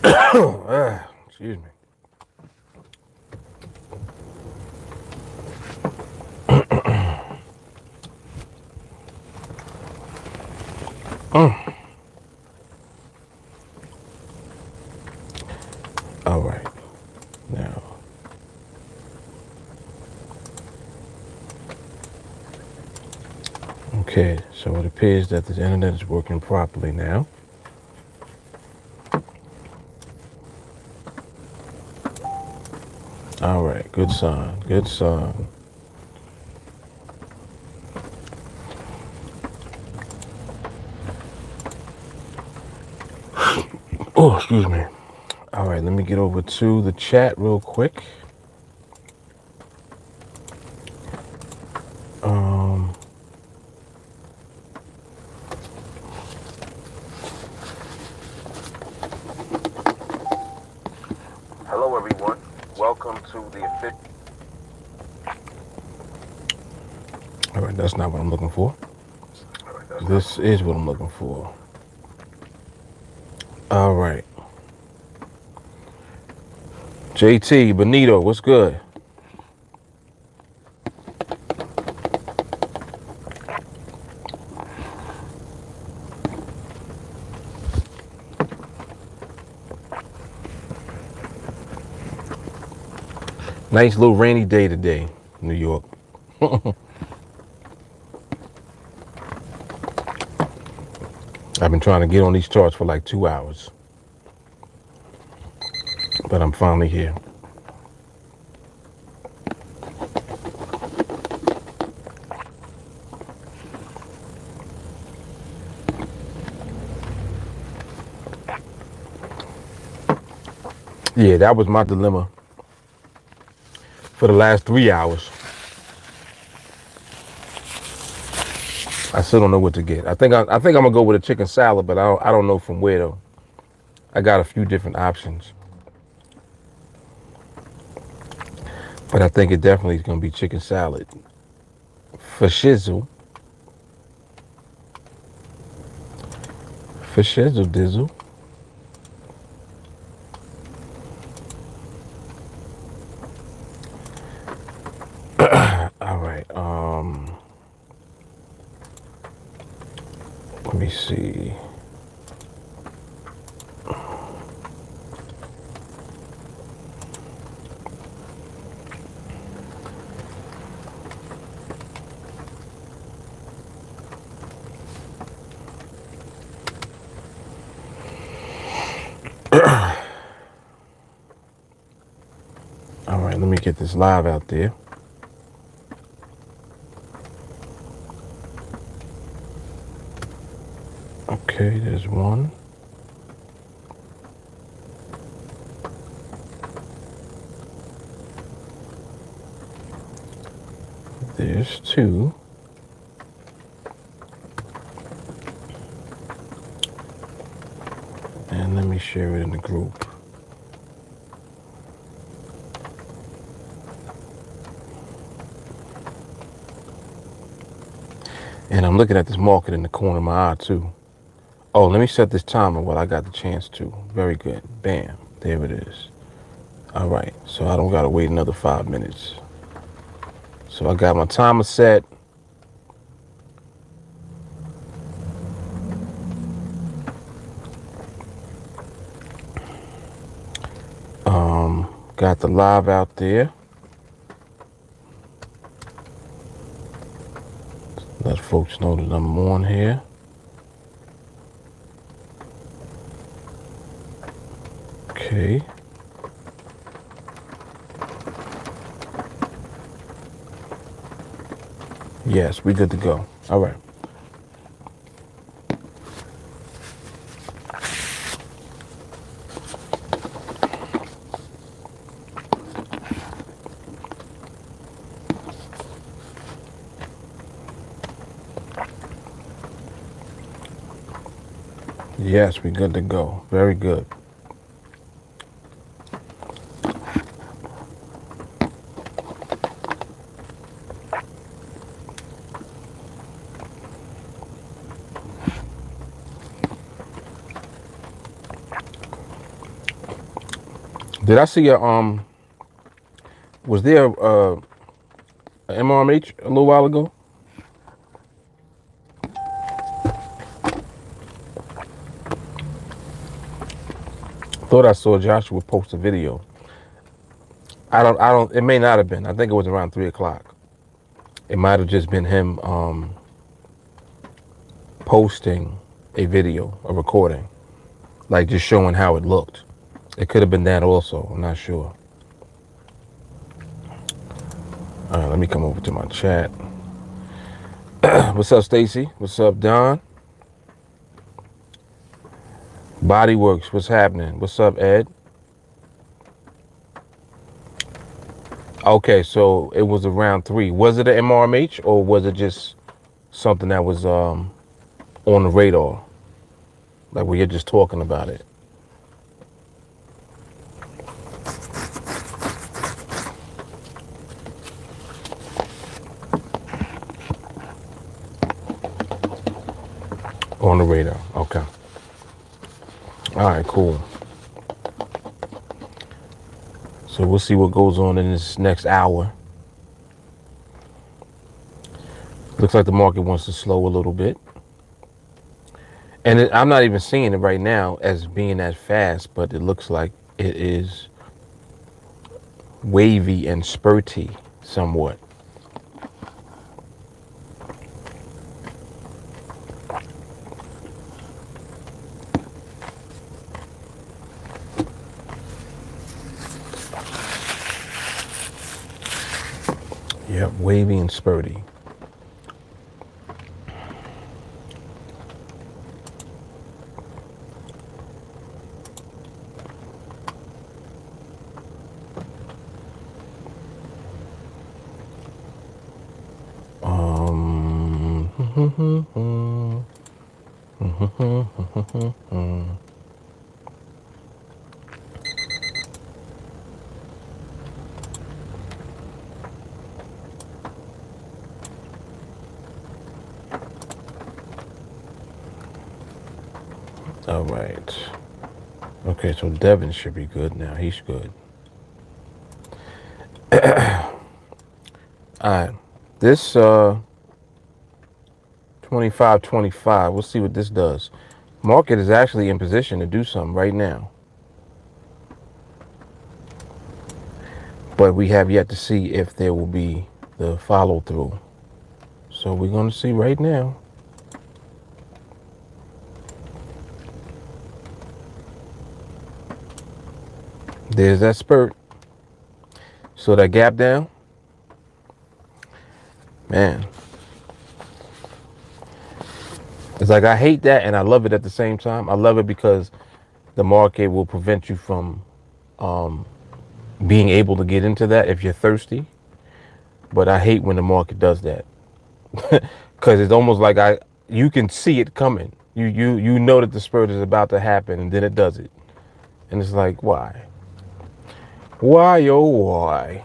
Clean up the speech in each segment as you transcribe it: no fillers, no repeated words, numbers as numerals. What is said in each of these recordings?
Excuse me. All right. Now, okay, so it appears that the internet is working properly now. All right, good sign, good sign. Oh, excuse me. All right, let me get over to the chat real quick. Hello, everyone. Welcome to the official. All right, that's not what I'm looking for. This is what I'm looking for. All right. JT, Benito, what's good? Nice little rainy day today, New York. I've been trying to get on these charts for like 2 hours, but I'm finally here. Yeah, that was my dilemma for the last 3 hours. I still don't know what to get. I think I'm gonna go with a chicken salad, but I don't know from where though. I got a few different options, but I think it definitely is gonna be chicken salad for shizzle, dizzle. All right. Let me see. All right, let me get this live out there. Okay, there's one. There's two. And let me share it in the group. And I'm looking at this market in the corner of my eye too. Oh, let me set this timer while I got the chance to. Very good. Bam. There it is. All right. So I don't got to wait another 5 minutes. So I got my timer set. Got the live out there. Let folks know that I'm on here. Okay. Yes, we good to go. All right. Yes, we good to go. Very good. Did I see a was there a MRMH a little while ago? Thought I saw Joshua post a video. It may not have been. I think it was around 3 o'clock. It might have just been him posting a video, a recording, like just showing how it looked. It could have been that also. I'm not sure. All right, let me come over to my chat. What's up, Stacy? What's up, Don? Bodyworks, what's happening? What's up, Ed? Okay, so it was around 3. Was it an MRMH or was it just something that was on the radar? Like where you're just talking about it? On the radar, okay. All right, cool. So we'll see what goes on in this next hour. Looks like the market wants to slow a little bit. And I'm not even seeing it right now as being as fast, but it looks like it is wavy and spurty somewhat. Yep, wavy and spurty. All right. Okay, so Devin should be good now. He's good. All right. This 25.25. We'll see what this does. Market is actually in position to do something right now. But we have yet to see if there will be the follow through. So we're going to see right now. There's that spurt. So that gap down, man, it's like I hate that and I love it at the same time. I love it because the market will prevent you from being able to get into that if you're thirsty. But I hate when the market does that because it's almost like you can see it coming. You know that the spurt is about to happen and then it does it. And it's like, why? Why, oh, why?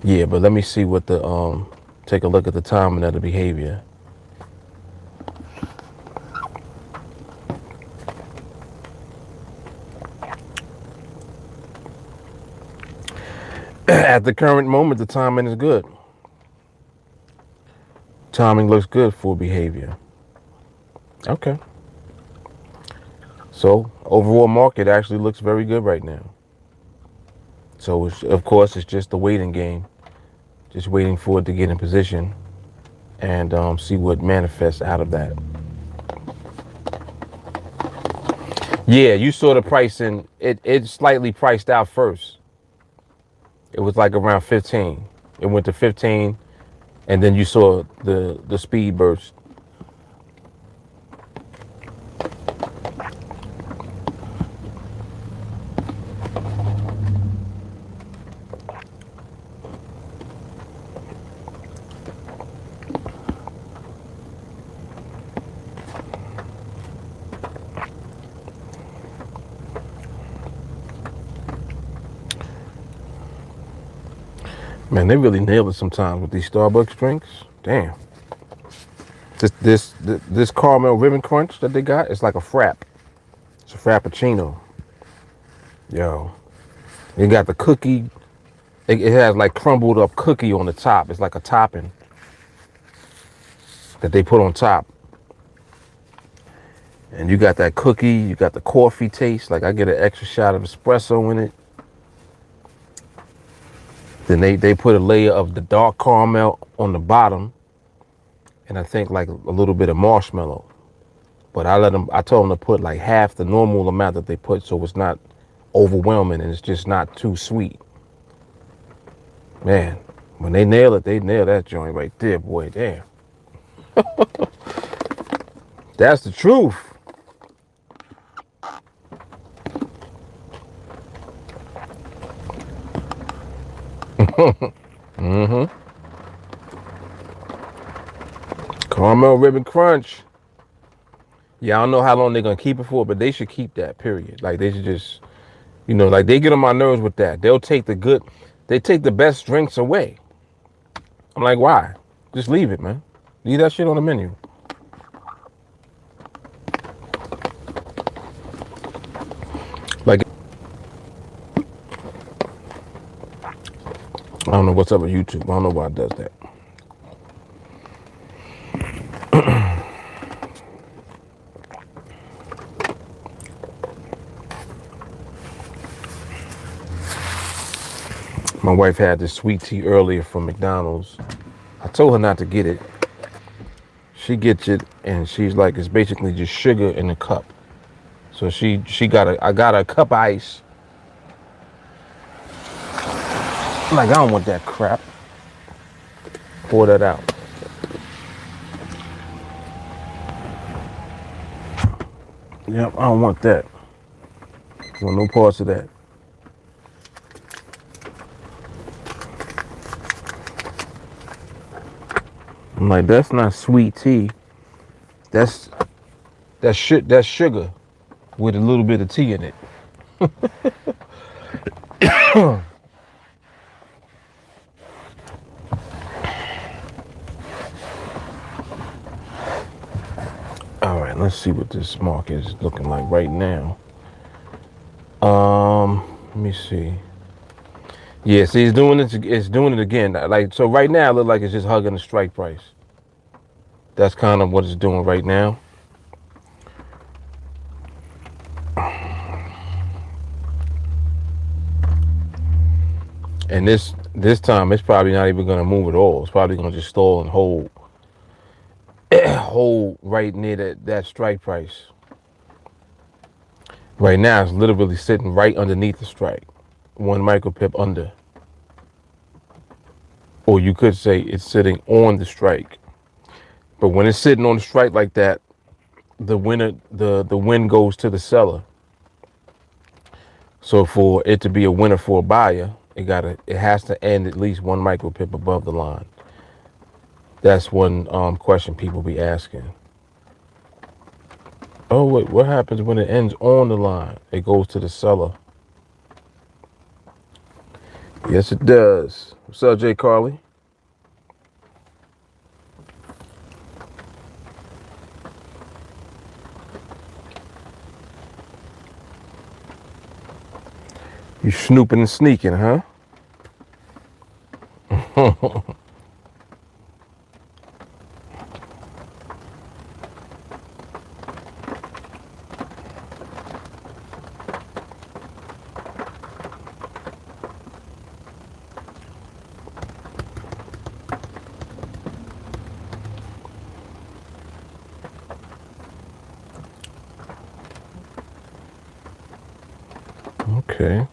Yeah, but let me see what the, take a look at the timing of the behavior. At the current moment, the timing is good. Timing looks good for behavior. Okay. So overall market actually looks very good right now. So of course it's just the waiting game, just waiting for it to get in position and see what manifests out of that. Yeah, you saw the pricing. It slightly priced out first. It was like around 15. It went to 15, and then you saw the speed burst. Man, they really nail it sometimes with these Starbucks drinks. Damn. This caramel ribbon crunch that they got, it's like a frap. It's a frappuccino. Yo, you got the cookie. It has like crumbled up cookie on the top. It's like a topping that they put on top. And you got that cookie, you got the coffee taste. Like I get an extra shot of espresso in it. Then they put a layer of the dark caramel on the bottom. And I think like a little bit of marshmallow. But I told them to put like half the normal amount that they put so it's not overwhelming and it's just not too sweet. Man, when they nail it, they nail that joint right there, boy. Damn. That's the truth. Mm-hmm. Caramel ribbon crunch. Yeah, I don't know how long they're gonna keep it for, but they should keep that, period. Like they should just, like they get on my nerves with that. They take the best drinks away. I'm like, why? Just leave it, man. Leave that shit on the menu. Like, I don't know what's up with YouTube. I don't know why it does that. My wife had this sweet tea earlier from McDonald's. I told her not to get it. She gets it and she's like, it's basically just sugar in a cup. So I got a cup of ice. I'm like, I don't want that crap. Pour that out. Yep, I don't want that. I want no parts of that. I'm like, that's not sweet tea. That's sugar with a little bit of tea in it. All right, let's see what this market is looking like right now. Let me see. Yeah, see, it's doing it again. Like, so right now, it looks like it's just hugging the strike price. That's kind of what it's doing right now. And this time, it's probably not even going to move at all. It's probably going to just stall and hold right near that strike price. Right now, it's literally sitting right underneath the strike, 1 micropip under. Or you could say it's sitting on the strike. But when it's sitting on the strike like that, the win goes to the seller. So for it to be a winner for a buyer, it has to end at least 1 micropip above the line. That's one question people be asking. Oh wait, what happens when it ends on the line? It goes to the seller. Yes, it does. What's up, Jay Carly? You snooping and sneaking, huh? Okay.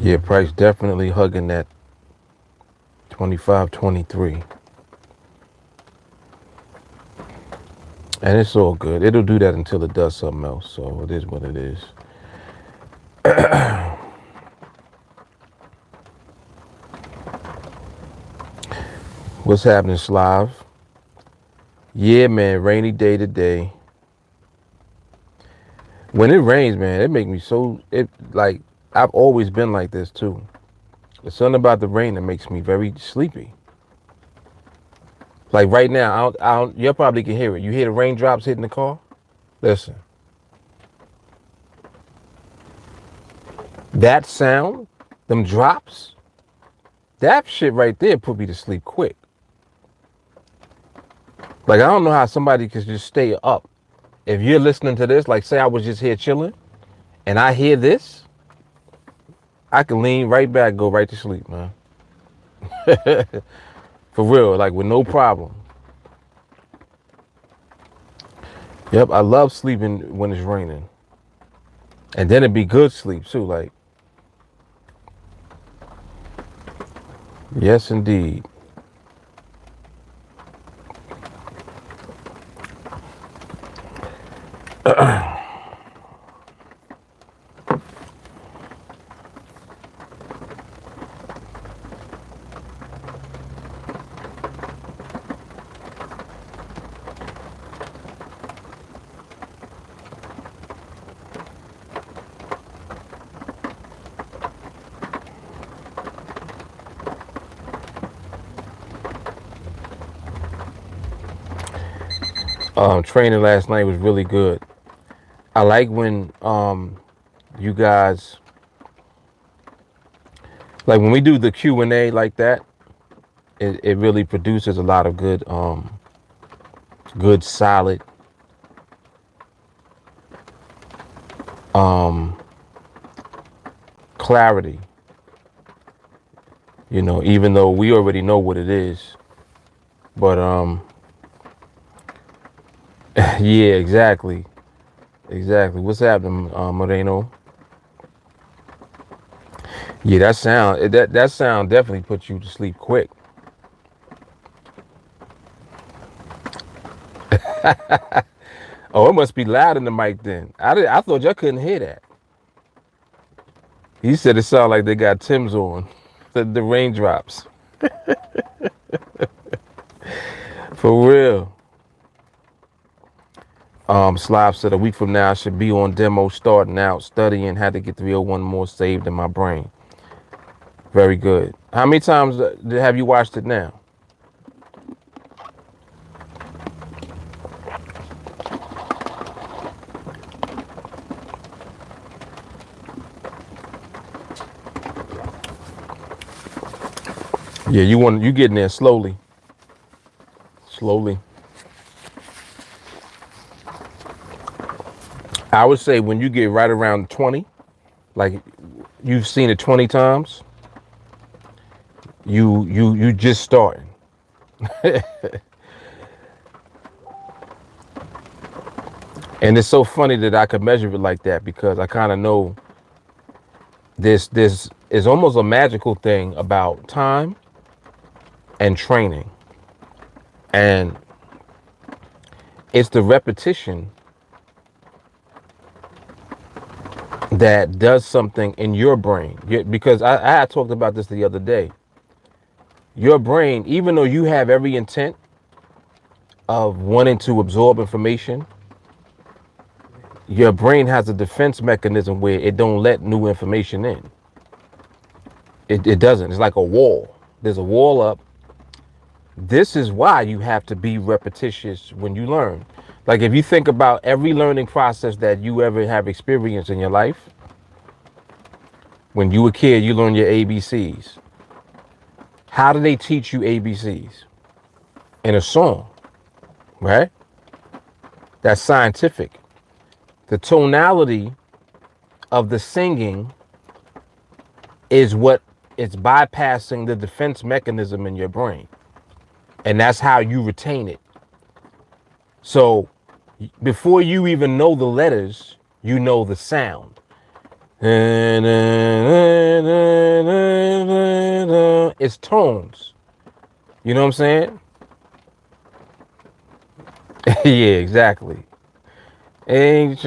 Yeah, price definitely hugging that 25, 23. And it's all good. It'll do that until it does something else. So it is what it is. What's happening, Slav? Yeah, man, rainy day today. When it rains, man, it makes me so, like, I've always been like this too. There's something about the rain that makes me very sleepy. Like right now, you probably can hear it. You hear the raindrops hitting the car? Listen. That sound, them drops, that shit right there put me to sleep quick. Like, I don't know how somebody could just stay up. If you're listening to this, like say I was just here chilling and I hear this, I can lean right back, go right to sleep, man. For real, like with no problem. Yep, I love sleeping when it's raining. And then it'd be good sleep too, like. Yes, indeed. Training last night was really good. I like when you guys, like when we do the Q&A like that, it really produces a lot of good good solid clarity. You know, even though we already know what it is. But yeah, exactly. Exactly. What's happening, Moreno? Yeah, that sound definitely puts you to sleep quick. Oh, it must be loud in the mic then. I thought y'all couldn't hear that. He said it sounded like they got Tim's on. The raindrops. For real. Slav said a week from now I should be on demo, starting out, studying, had to get 301 more saved in my brain. Very good. How many times have you watched it now? Yeah, you getting there slowly. Slowly. I would say when you get right around 20, like you've seen it 20 times, you just starting. And it's so funny that I could measure it like that because I kind of know this is almost a magical thing about time and training. And it's the repetition that does something in your brain. Because I talked about this the other day. Your brain, even though you have every intent of wanting to absorb information, your brain has a defense mechanism where it don't let new information in. It doesn't. It's like a wall. There's a wall up. This is why you have to be repetitious when you learn. Like if you think about every learning process that you ever have experienced in your life, when you were a kid, you learned your ABCs. How do they teach you ABCs? In a song, right? That's scientific. The tonality of the singing is what is bypassing the defense mechanism in your brain. And that's how you retain it. So before you even know the letters, you know the sound. It's tones. You know what I'm saying? Yeah, exactly. HIJK.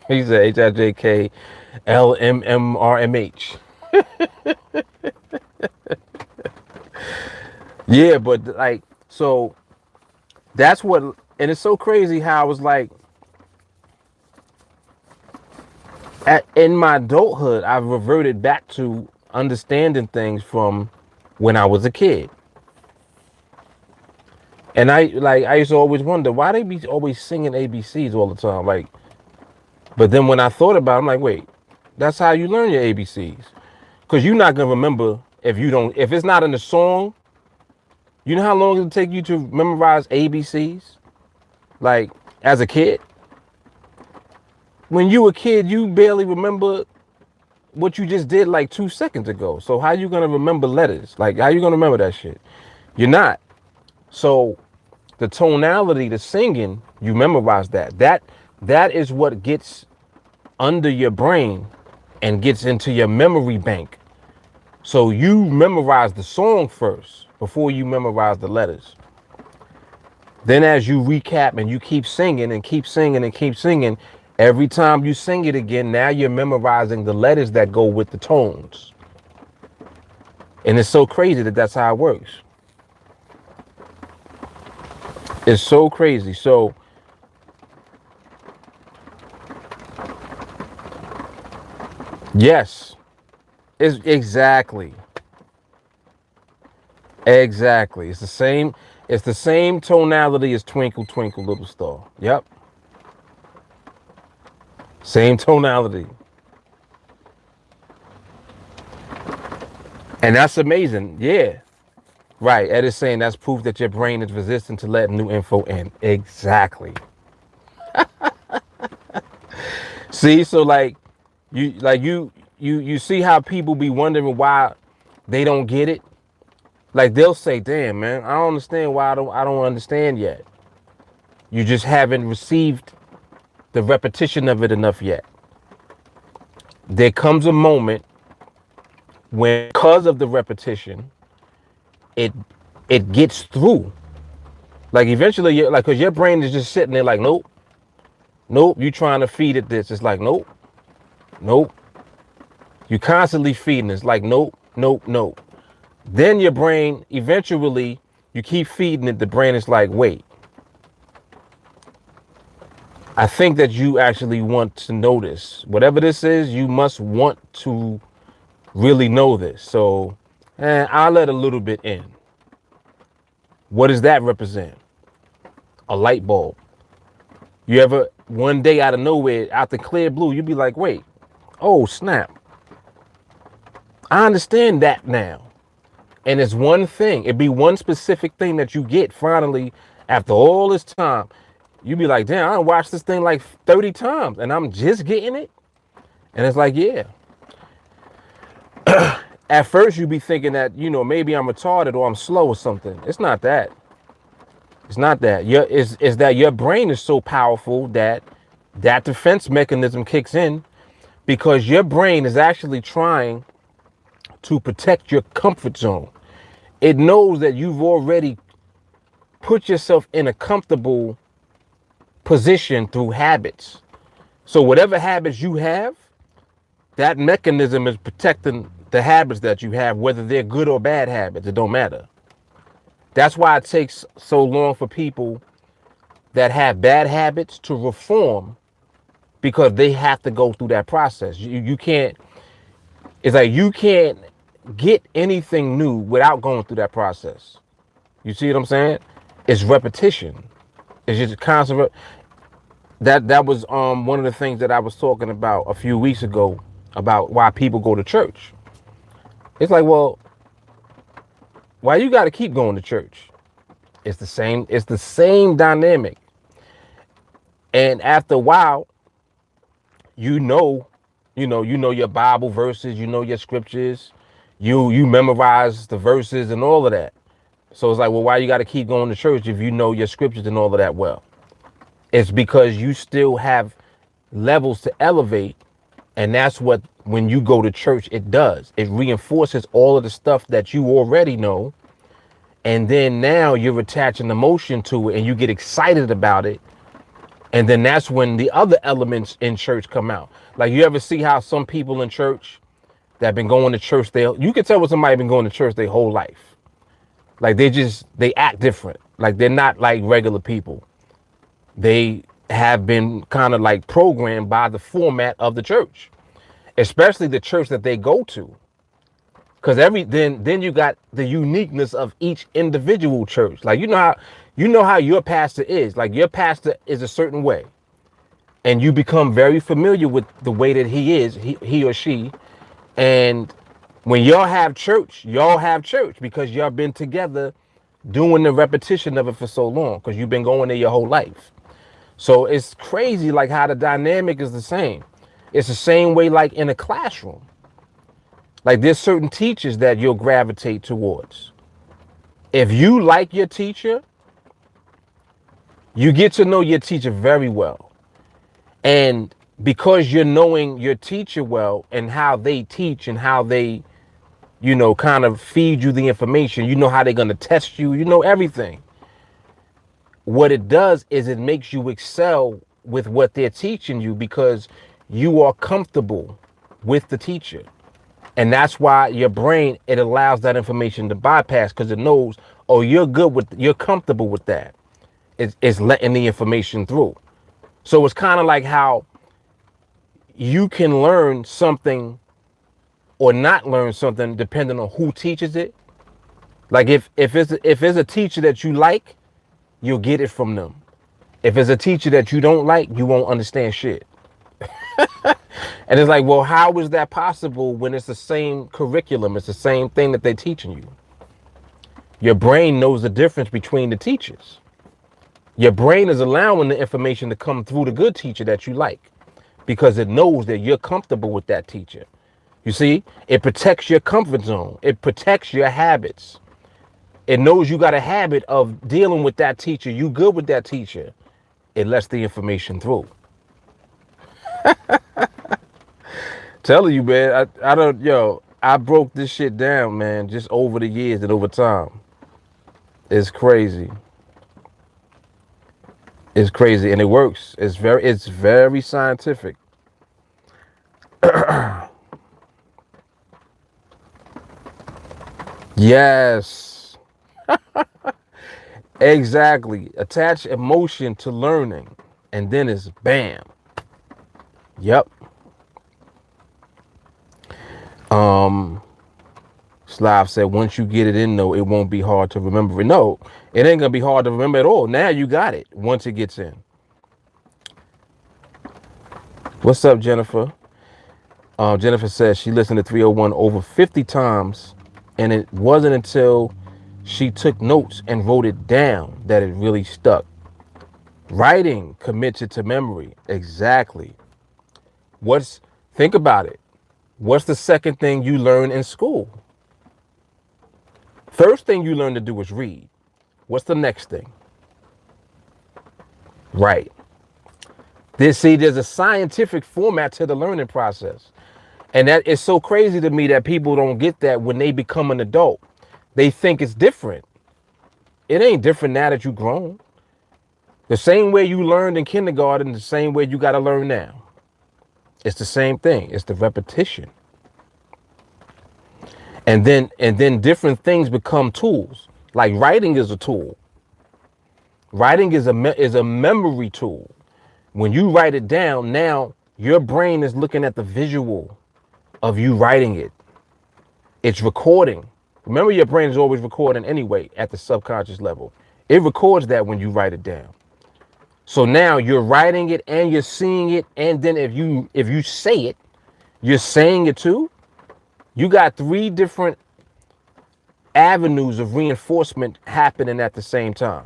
He said HIJK LMMRMH. Yeah, but like, so that's what, and it's so crazy how I was like, in my adulthood, I've reverted back to understanding things from when I was a kid. And I used to always wonder why they be always singing ABCs all the time. Like, but then when I thought about it, I'm like, wait, that's how you learn your ABCs. Because you're not gonna remember if it's not in the song. You know how long it'll take you to memorize ABCs? Like, as a kid? When you were a kid, you barely remember what you just did like 2 seconds ago. So how you gonna remember letters? Like, how you gonna remember that shit? You're not. So the tonality, the singing, you memorize that. That is what gets under your brain and gets into your memory bank. So you memorize the song first before you memorize the letters. Then as you recap and you keep singing and keep singing and keep singing, every time you sing it again, now you're memorizing the letters that go with the tones. And it's so crazy that that's how it works. It's so crazy. So yes, it's exactly. Exactly. It's the same tonality as Twinkle Twinkle Little Star. Yep. Same tonality. And that's amazing. Yeah. Right. Ed is saying that's proof that your brain is resistant to letting new info in. Exactly. See, so you see how people be wondering why they don't get it? Like they'll say, damn man, I don't understand why I don't understand yet. You just haven't received the repetition of it enough yet. There comes a moment when, because of the repetition, it it gets through. Like eventually, like, because your brain is just sitting there like, nope, nope. You trying to feed it this? It's like, nope, nope. You constantly feeding. It's like, nope, nope, nope. Then your brain eventually, you keep feeding it. The brain is like, wait. I think that you actually want to know this. Whatever this is, you must want to really know this. So, I'll let a little bit in. What does that represent? A light bulb. You ever, one day out of nowhere, out the clear blue, you'd be like, wait, oh snap. I understand that now. And it's one thing. It'd be one specific thing that you get finally after all this time. You'd be like, damn, I watched this thing like 30 times and I'm just getting it. And it's like, yeah. At first you'd be thinking that, maybe I'm retarded or I'm slow or something. It's not that. It's not that. It's that your brain is so powerful that that defense mechanism kicks in because your brain is actually trying to protect your comfort zone. It knows that you've already put yourself in a comfortable position through habits. So whatever habits you have, that mechanism is protecting the habits that you have, whether they're good or bad habits. It don't matter. That's why it takes so long for people that have bad habits to reform, because they have to go through that process. You can't, it's like you can't get anything new without going through that process. You see what I'm saying? It's repetition. It's just constant. That was one of the things that I was talking about a few weeks ago about why people go to church. It's like, well, why you got to keep going to church? It's the same dynamic. And after a while, you know your Bible verses, you know your scriptures, you memorize the verses and all of that. So it's like, well, why you got to keep going to church if you know your scriptures and all of that? Well, it's because you still have levels to elevate And that's what, when you go to church, it does. It reinforces all of the stuff that you already know. And then now you're attaching emotion to it and you get excited about it. And then that's when the other elements in church come out. Like, you ever see how some people in church that have been going to church, you can tell when somebody been going to church their whole life. Like, they act different. Like, they're not like regular people. They have been kind of like programmed by the format of the church, especially the church that they go to. Because then you got the uniqueness of each individual church. Like, you know how your pastor is. Like, your pastor is a certain way, and you become very familiar with the way that he is, he or she. And when y'all have church because y'all been together doing the repetition of it for so long, because you've been going there your whole life. So it's crazy, like, how the dynamic is the same. It's the same way, like, in a classroom. Like, there's certain teachers that you'll gravitate towards. If you like your teacher, you get to know your teacher very well. And because you're knowing your teacher well and how they teach and how they, kind of feed you the information, you know how they're going to test you, you know everything. What it does is it makes you excel with what they're teaching you because you are comfortable with the teacher. And that's why your brain, it allows that information to bypass, because it knows, oh, you're comfortable with that. It's letting the information through. So it's kind of like how you can learn something or not learn something depending on who teaches it. Like, if it's a teacher that you like, you'll get it from them. If it's a teacher that you don't like, you won't understand shit. And it's like, well, how is that possible when it's the same curriculum? It's the same thing that they're teaching you. Your brain knows the difference between the teachers. Your brain is allowing the information to come through the good teacher that you like, because it knows that you're comfortable with that teacher. You see, it protects your comfort zone. It protects your habits. It knows you got a habit of dealing with that teacher. You good with that teacher. It lets the information through. Telling you, man, I broke this shit down, man, just over the years and over time. It's crazy. It's crazy, and it works. It's very scientific. Yes. Exactly. Attach emotion to learning, and then it's bam. Yep. Slav said, once you get it in, though, it won't be hard to remember it. No, it ain't gonna be hard to remember at all. Now you got it once it gets in. What's up, Jennifer? Jennifer says she listened to 301 over 50 times, and it wasn't until she took notes and wrote it down that it really stuck. Writing commits it to memory. Exactly. Think about it. What's the second thing you learn in school? First thing you learn to do is read. What's the next thing? Right. There's a scientific format to the learning process. And that is so crazy to me that people don't get that when they become an adult. They think it's different. It ain't different now that you've grown. The same way you learned in kindergarten, the same way you got to learn now. It's the same thing. It's the repetition. And then different things become tools. Like, writing is a tool. Writing is a memory tool. When you write it down, now your brain is looking at the visual of you writing it. It's recording. Remember, your brain is always recording anyway at the subconscious level. It records that when you write it down. So now you're writing it and you're seeing it. And then if you say it, you're saying it too. You got 3 different avenues of reinforcement happening at the same time.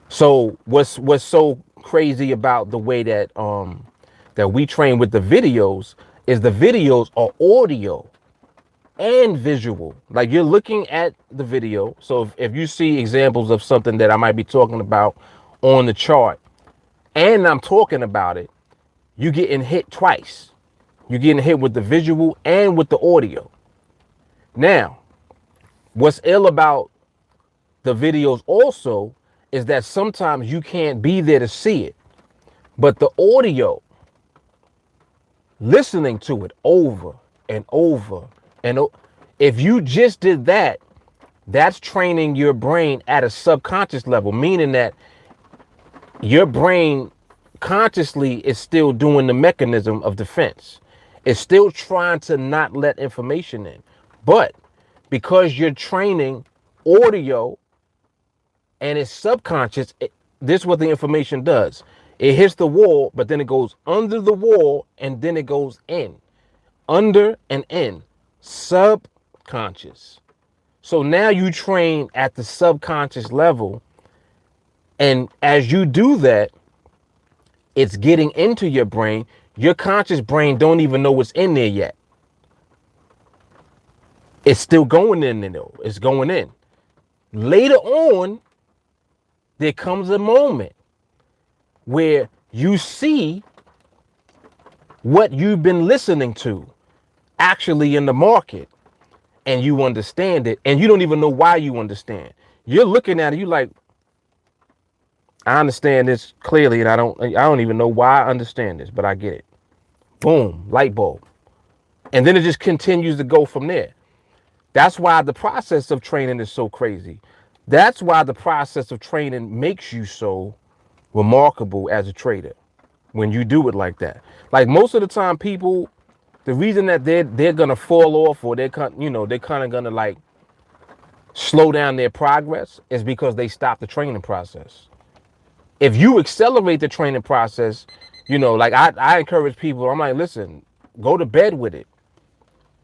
So what's so crazy about the way that we train with the videos is the videos are audio and visual. Like, you're looking at the video. So if you see examples of something that I might be talking about on the chart and I'm talking about it, you getting hit twice. You're getting hit with the visual and with the audio. Now, what's ill about the videos also is that sometimes you can't be there to see it, but the audio, listening to it over and over if you just did that, that's training your brain at a subconscious level, meaning that your brain consciously is still doing the mechanism of defense. It's still trying to not let information in. But because you're training audio and it's subconscious, this is what the information does. It hits the wall, but then it goes under the wall and then it goes in. Under and in. Subconscious. So now you train at the subconscious level. And as you do that, it's getting into your brain. Your conscious brain don't even know what's in there yet. It's still going in there though. It's going in. Later on, there comes a moment where you see what you've been listening to actually in the market and you understand it and you don't even know why you understand. You're looking at it, you like, I understand this clearly and I don't even know why I understand this, but I get it. Boom, light bulb. And then it just continues to go from there. That's why the process of training is so crazy. That's why the process of training makes you so remarkable as a trader when you do it like that. Like most of the time people, the reason that they're gonna fall off or they're kind of gonna like slow down their progress is because they stop the training process. If you accelerate the training process, like I encourage people, I'm like, listen, go to bed with it.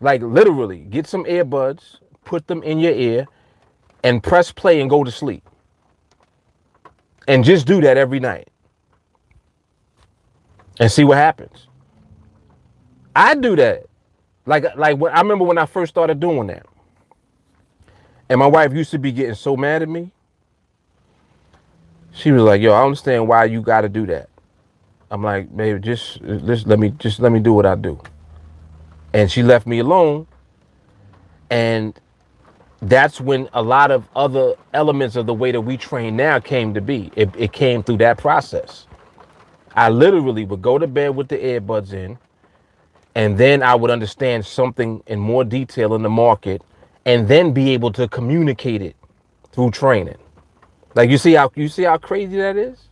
Like literally get some earbuds, put them in your ear and press play and go to sleep. And just do that every night and see what happens. I do that. Like when I remember when I first started doing that. And my wife used to be getting so mad at me. She was like, yo, I understand why you got to do that. I'm like, baby, just let me do what I do. And she left me alone. And that's when a lot of other elements of the way that we train now came to be. It came through that process. I literally would go to bed with the earbuds in, and then I would understand something in more detail in the market, and then be able to communicate it through training. Like you see how crazy that is?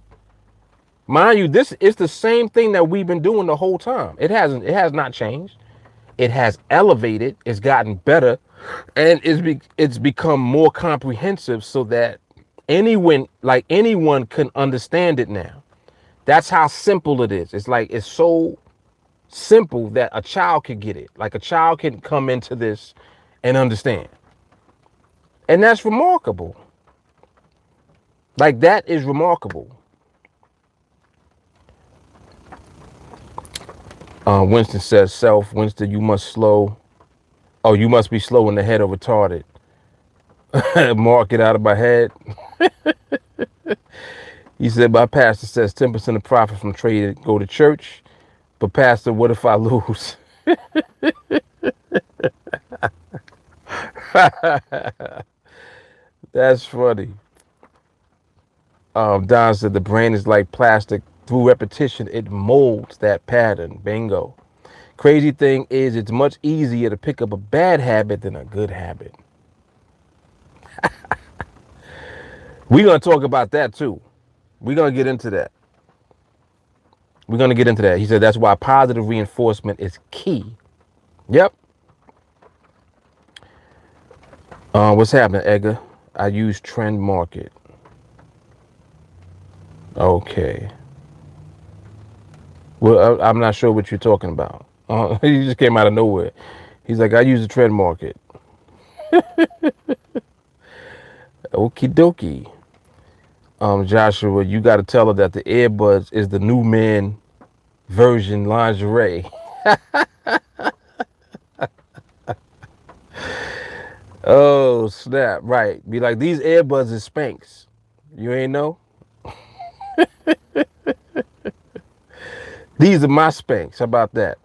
Mind you, this is the same thing that we've been doing the whole time. It has not changed. It has elevated, it's gotten better, and it's become more comprehensive so that anyone can understand it now. That's how simple it is. It's so simple that a child could get it. Like a child can come into this and understand. And that's remarkable. Like that is remarkable. Winston says, self, Winston, you must be slow in the head or retarded. Mark it out of my head. He said, my pastor says 10% of profit from trade go to church. But pastor, what if I lose? That's funny. Don said the brain is like plastic. Through repetition, it molds that pattern. Bingo. Crazy thing is, it's much easier to pick up a bad habit than a good habit. We're going to talk about that too. We're going to get into that. He said that's why positive reinforcement is key. Yep. What's happening, Edgar? I use trend market. Okay. Well, I'm not sure what you're talking about. He just came out of nowhere. He's like, I use the trend market. Okie dokie. Joshua, you got to tell her that the earbuds is the new man version lingerie. Oh, snap. Right. Be like, these earbuds is Spanx. You ain't know? These are my Spanx. How about that?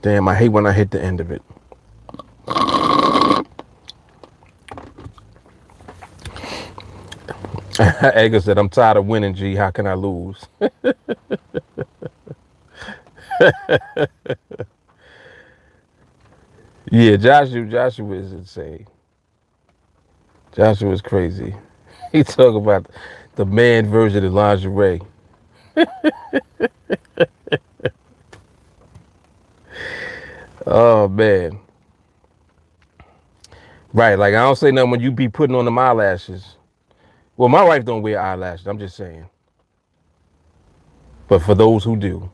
Damn, I hate when I hit the end of it. Edgar said, I'm tired of winning, G. How can I lose? Yeah, Joshua is insane. Joshua is crazy. He talk about the man version of lingerie. Oh, man. Right, like I don't say nothing when you be putting on them eyelashes. Well, my wife don't wear eyelashes. I'm just saying. But for those who do,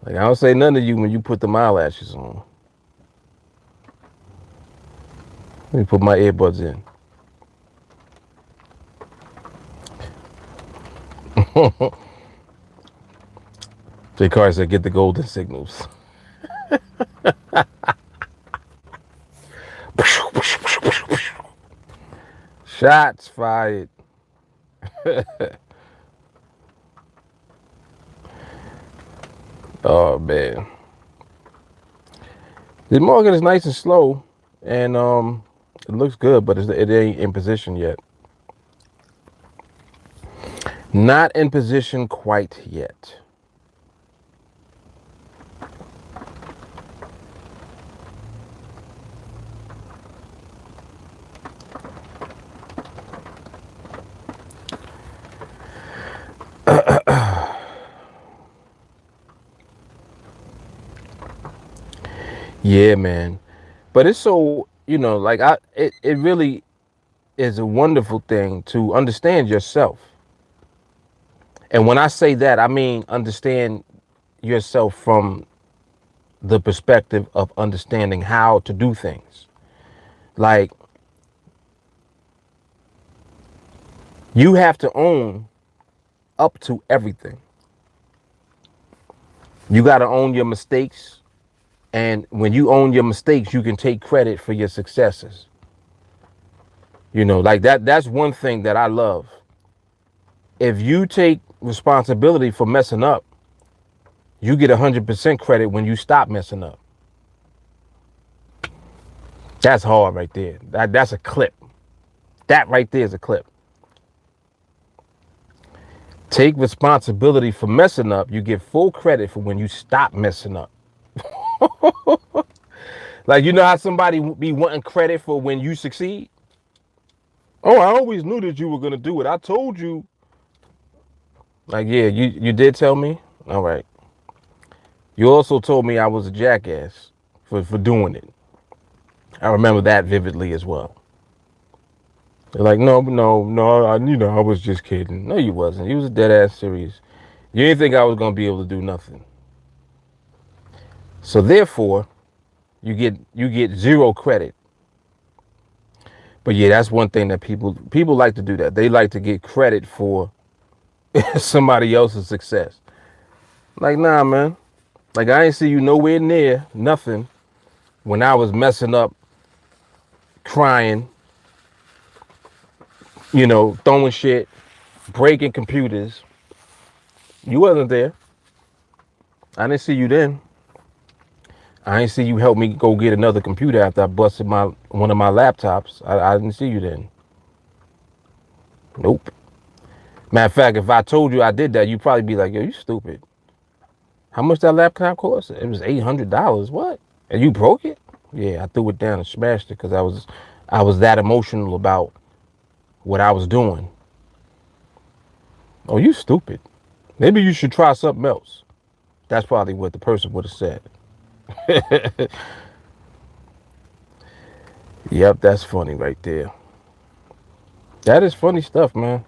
like I don't say nothing to you when you put them eyelashes on. Let me put my earbuds in. J. Carter said, get the golden signals. Shots fired. Oh, man. The market is nice and slow, and it looks good, but it ain't in position yet. Not in position quite yet. Yeah, man. But it's so, like it really is a wonderful thing to understand yourself. And when I say that, I mean understand yourself from the perspective of understanding how to do things. Like you have to own up to everything. You got to own your mistakes. And when you own your mistakes, you can take credit for your successes. Like that's one thing that I love. If you take responsibility for messing up, you get 100% credit when you stop messing up. That's hard right there. That's a clip. That right there is a clip. Take responsibility for messing up. You get full credit for when you stop messing up. Like, how somebody be wanting credit for when you succeed? Oh, I always knew that you were going to do it. I told you. Like, yeah, you did tell me? All right. You also told me I was a jackass for doing it. I remember that vividly as well. They're like, no, I was just kidding. No, you wasn't. You was dead ass serious. You didn't think I was going to be able to do nothing. So therefore, you get zero credit. But yeah, that's one thing that people like to do that. They like to get credit for somebody else's success. Like, nah, man. Like, I ain't see you nowhere near nothing when I was messing up, crying, throwing shit, breaking computers. You wasn't there. I didn't see you then. I ain't see you help me go get another computer after I busted one of my laptops. I didn't see you then. Nope. Matter of fact, if I told you I did that, you'd probably be like, yo, you stupid. How much that laptop cost? It was $800. What? And you broke it? Yeah, I threw it down and smashed it because I was that emotional about what I was doing. Oh, you stupid. Maybe you should try something else. That's probably what the person would have said. Yep, that's funny right there. That is funny stuff, man.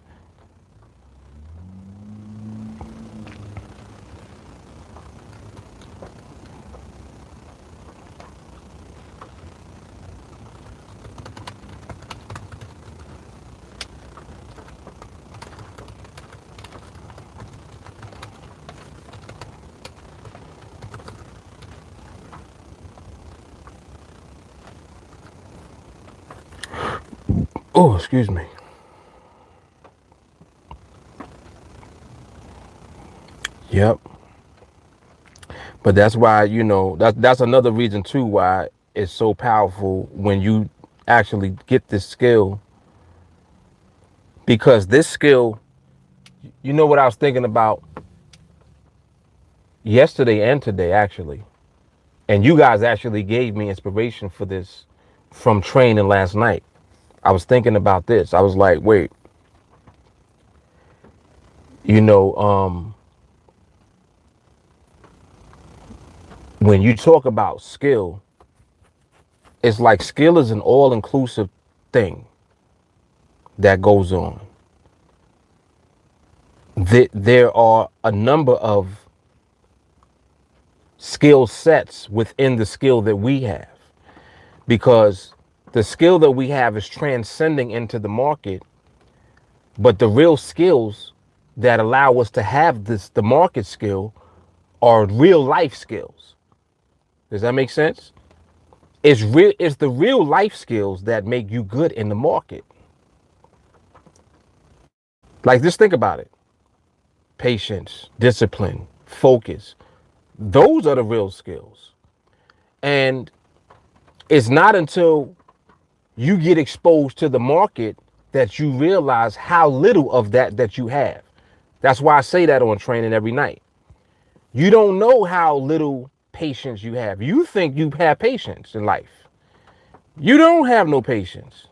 Oh, excuse me. Yep. But that's why, that's another reason too why it's so powerful when you actually get this skill. Because this skill, what I was thinking about yesterday and today, actually. And you guys actually gave me inspiration for this from training last night. I was thinking about this. I was like, wait, you know, when you talk about skill, it's like skill is an all-inclusive thing that goes on. There are a number of skill sets within the skill that we have, because the skill that we have is transcending into the market, but the real skills that allow us to have the market skill are real life skills. Does that make sense? It's the real life skills that make you good in the market. Like, just think about it. Patience, discipline, focus. Those are the real skills. And it's not until you get exposed to the market that you realize how little of that you have. That's why I say that on training every night. You don't know how little patience you have. You think you have patience in life. You don't have no patience.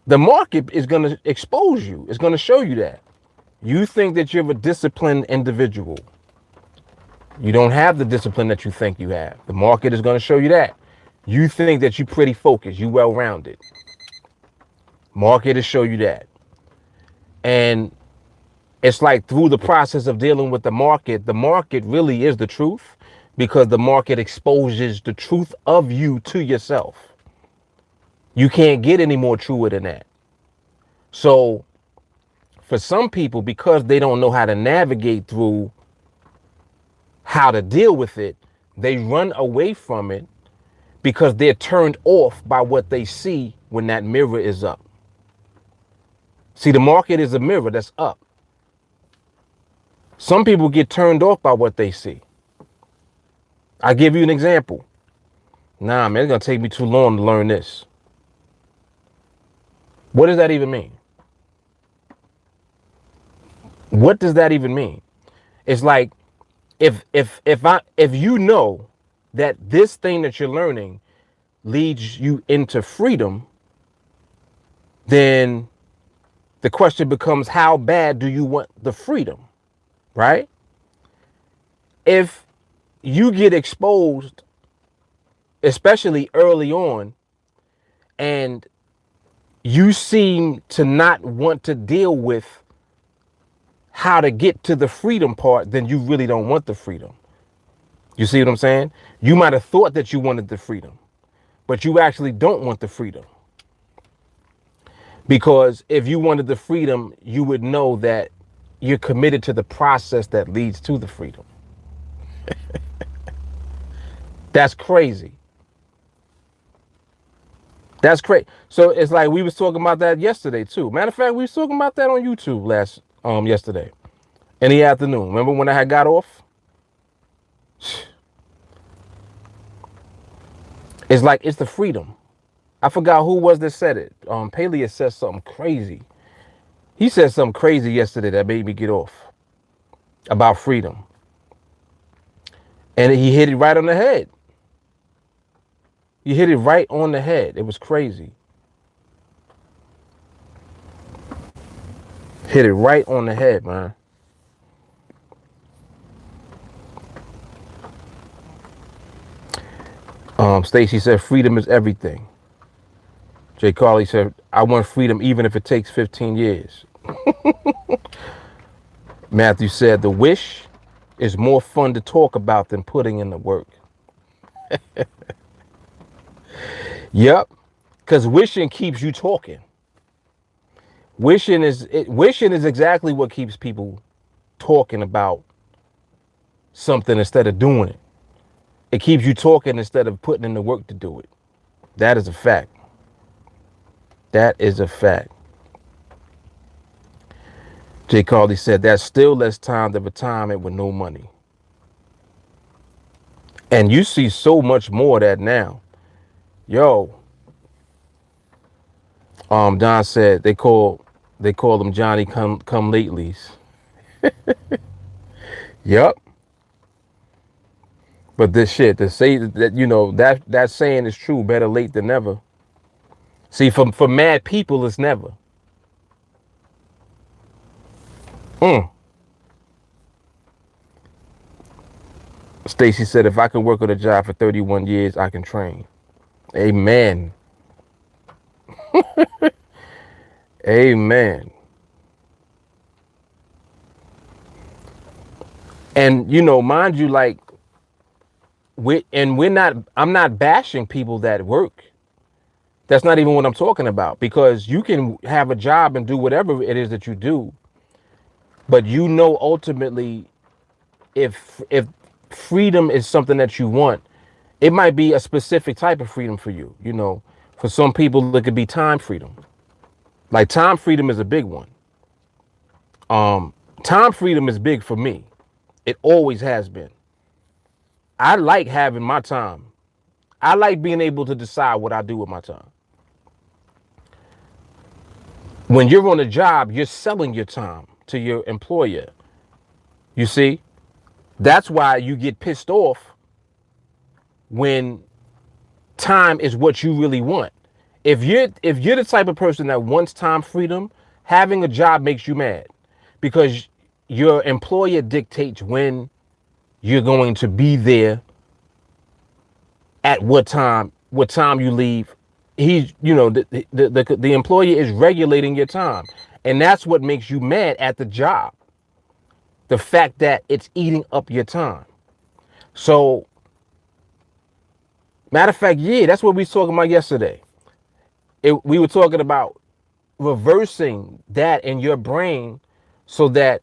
The market is going to expose you. It's going to show you that. You think that you're a disciplined individual. You don't have the discipline that you think you have. The market is going to show you that. You think that you're pretty focused. You well-rounded. Market will show you that. And it's like through the process of dealing with the market really is the truth, because the market exposes the truth of you to yourself. You can't get any more truer than that. So for some people, because they don't know how to navigate through how to deal with it, they run away from it because they're turned off by what they see when that mirror is up. See, the market is a mirror that's up. Some people get turned off by what they see. I'll give you an example. Nah, man, it's going to take me too long to learn this. What does that even mean? What does that even mean? It's like, if you know that this thing that you're learning leads you into freedom, then the question becomes, how bad do you want the freedom, right? If you get exposed, especially early on, and you seem to not want to deal with how to get to the freedom part, then you really don't want the freedom. You see what I'm saying? You might have thought that you wanted the freedom, but you actually don't want the freedom. Because if you wanted the freedom, you would know that you're committed to the process that leads to the freedom. That's crazy. That's crazy. So it's like we was talking about that yesterday too. Matter of fact, we was talking about that on YouTube yesterday in the afternoon. Remember when I had got off? It's like, it's the freedom. I forgot who was that said it. Paley said something crazy. He said something crazy yesterday that made me get off about freedom. And he hit it right on the head. He hit it right on the head. It was crazy. Hit it right on the head, man. Stacy said freedom is everything. Jay Carly said, I want freedom even if it takes 15 years. Matthew said, the wish is more fun to talk about than putting in the work. Yep, because wishing keeps you talking. Wishing is exactly what keeps people talking about something instead of doing it. It keeps you talking instead of putting in the work to do it. That is a fact. That is a fact. Jay Carly said that's still less time than retirement with no money. And you see so much more of that now. Yo, Don said they call them Johnny come latelys. Yep. But this shit to say that, you know, that saying is true, better late than never. See, for mad people, it's never. Stacy said, if I can work on a job for 31 years, I can train. Amen. Amen. And, you know, mind you, like, I'm not bashing people that work. That's not even what I'm talking about, because you can have a job and do whatever it is that you do. But you know, ultimately, if freedom is something that you want, it might be a specific type of freedom for you. You know, for some people, it could be time freedom. Like time freedom is a big one. Time freedom is big for me. It always has been. I like having my time. I like being able to decide what I do with my time. When you're on a job, you're selling your time to your employer. You see? That's why you get pissed off when time is what you really want. If you're the type of person that wants time freedom, having a job makes you mad, because your employer dictates when you're going to be there, at what time you leave. He's, you know, the employer is regulating your time, and that's what makes you mad at the job. The fact that it's eating up your time. So, matter of fact, yeah, that's what we was talking about yesterday. We were talking about reversing that in your brain, so that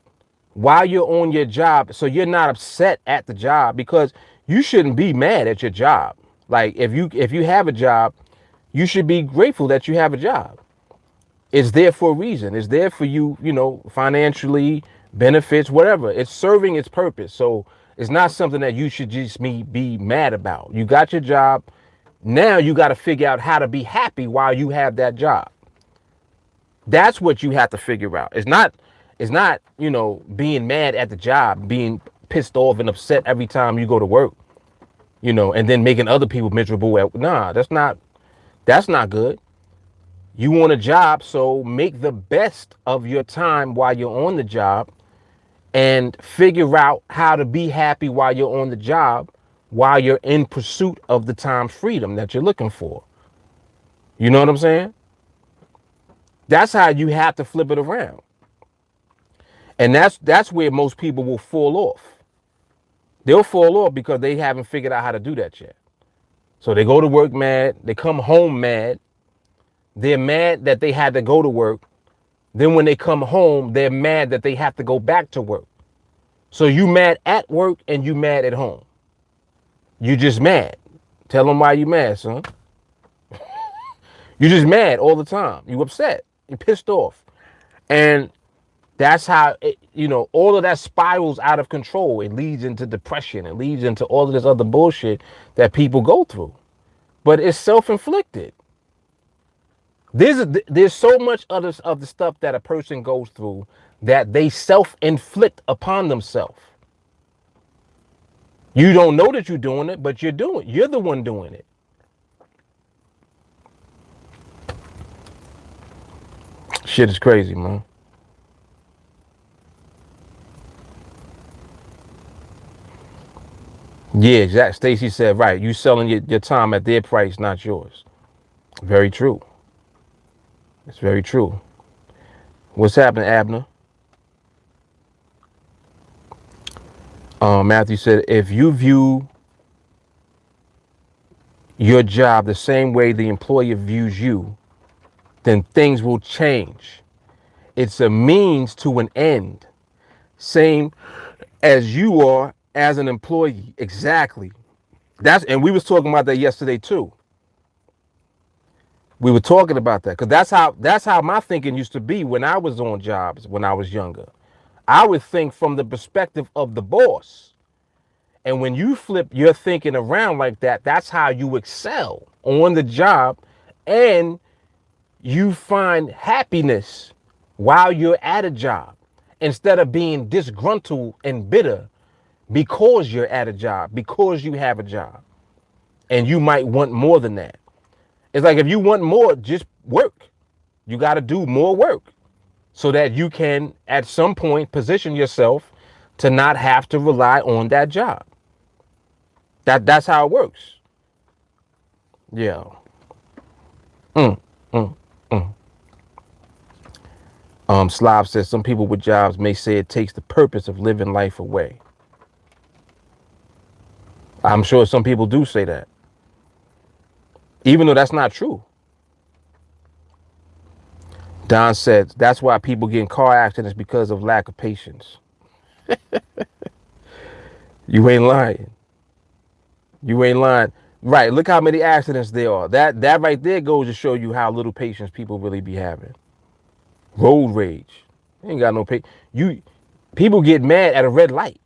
while you're on your job, so you're not upset at the job, because you shouldn't be mad at your job. Like if you have a job, you should be grateful that you have a job. It's there for a reason. It's there for you, you know, financially, benefits, whatever. It's serving its purpose. So it's not something that you should just be mad about. You got your job. Now you got to figure out how to be happy while you have that job. That's what you have to figure out. It's not, you know, being mad at the job, being pissed off and upset every time you go to work, you know, and then making other people miserable. Nah, that's not good. You want a job, so make the best of your time while you're on the job, and figure out how to be happy while you're on the job, while you're in pursuit of the time freedom that you're looking for. You know what I'm saying? That's how you have to flip it around. And that's where most people will fall off. They'll fall off because they haven't figured out how to do that yet. So they go to work mad, they come home mad, they're mad that they had to go to work. Then when they come home, they're mad that they have to go back to work. So you mad at work and you mad at home. You just mad. Tell them why you mad, son. You just mad all the time. You upset. You pissed off. And that's how, you know, all of that spirals out of control. It leads into depression. It leads into all of this other bullshit that people go through. But it's self-inflicted. There's so much of the stuff that a person goes through that they self-inflict upon themselves. You don't know that you're doing it, but you're the one doing it. Shit is crazy, man. Yeah, exactly. Stacy said, right. You selling your time at their price, not yours. Very true. It's very true. What's happening, Abner? Matthew said, if you view your job the same way the employer views you, then things will change. It's a means to an end. Same as you are as an employee. Exactly. And we was talking about that yesterday too. We were talking about that because that's how my thinking used to be when I was on jobs when I was younger. I would think from the perspective of the boss. And when you flip your thinking around like that, that's how you excel on the job and you find happiness while you're at a job instead of being disgruntled and bitter because you're at a job, because you have a job and you might want more than that. It's like if you want more, just work. You got to do more work so that you can at some point position yourself to not have to rely on that job. That's how it works. Yeah. Mm, mm, mm. Slav says some people with jobs may say it takes the purpose of living life away. I'm sure some people do say that, even though that's not true. Don said that's why people get in car accidents because of lack of patience. You ain't lying. You ain't lying. Right. Look how many accidents there are. That right there goes to show you how little patience people really be having. Road rage. You ain't got no patience. People get mad at a red light.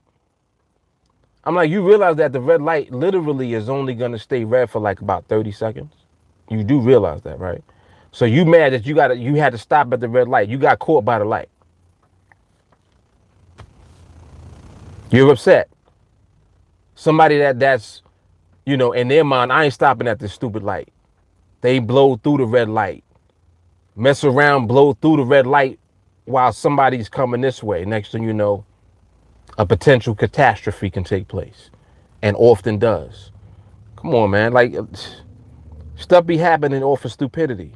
I'm like, you realize that the red light literally is only gonna stay red for like about 30 seconds. You do realize that, right? So you mad that you had to stop at the red light. You got caught by the light. You're upset. Somebody that's in their mind, I ain't stopping at this stupid light. They blow through the red light. Mess around, blow through the red light while somebody's coming this way. Next thing you know, a potential catastrophe can take place. And often does. Come on, man. Like, stuff be happening off of stupidity.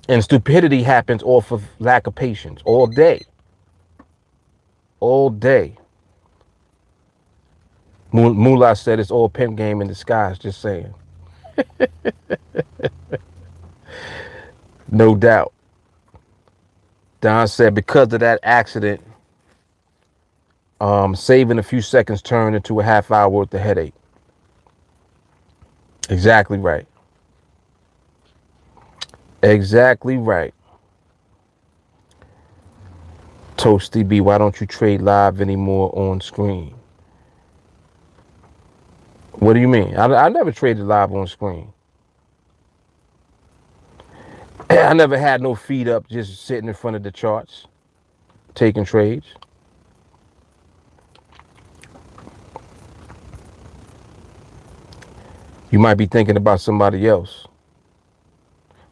And stupidity happens off of lack of patience all day. All day. Moolah said it's all pimp game in disguise, just saying. No doubt. Don said because of that accident, saving a few seconds turned into a half hour worth of headache. Exactly right. Exactly right. Toasty B, why don't you trade live anymore on screen? What do you mean? I never traded live on screen. I never had no feet up just sitting in front of the charts, taking trades. You might be thinking about somebody else.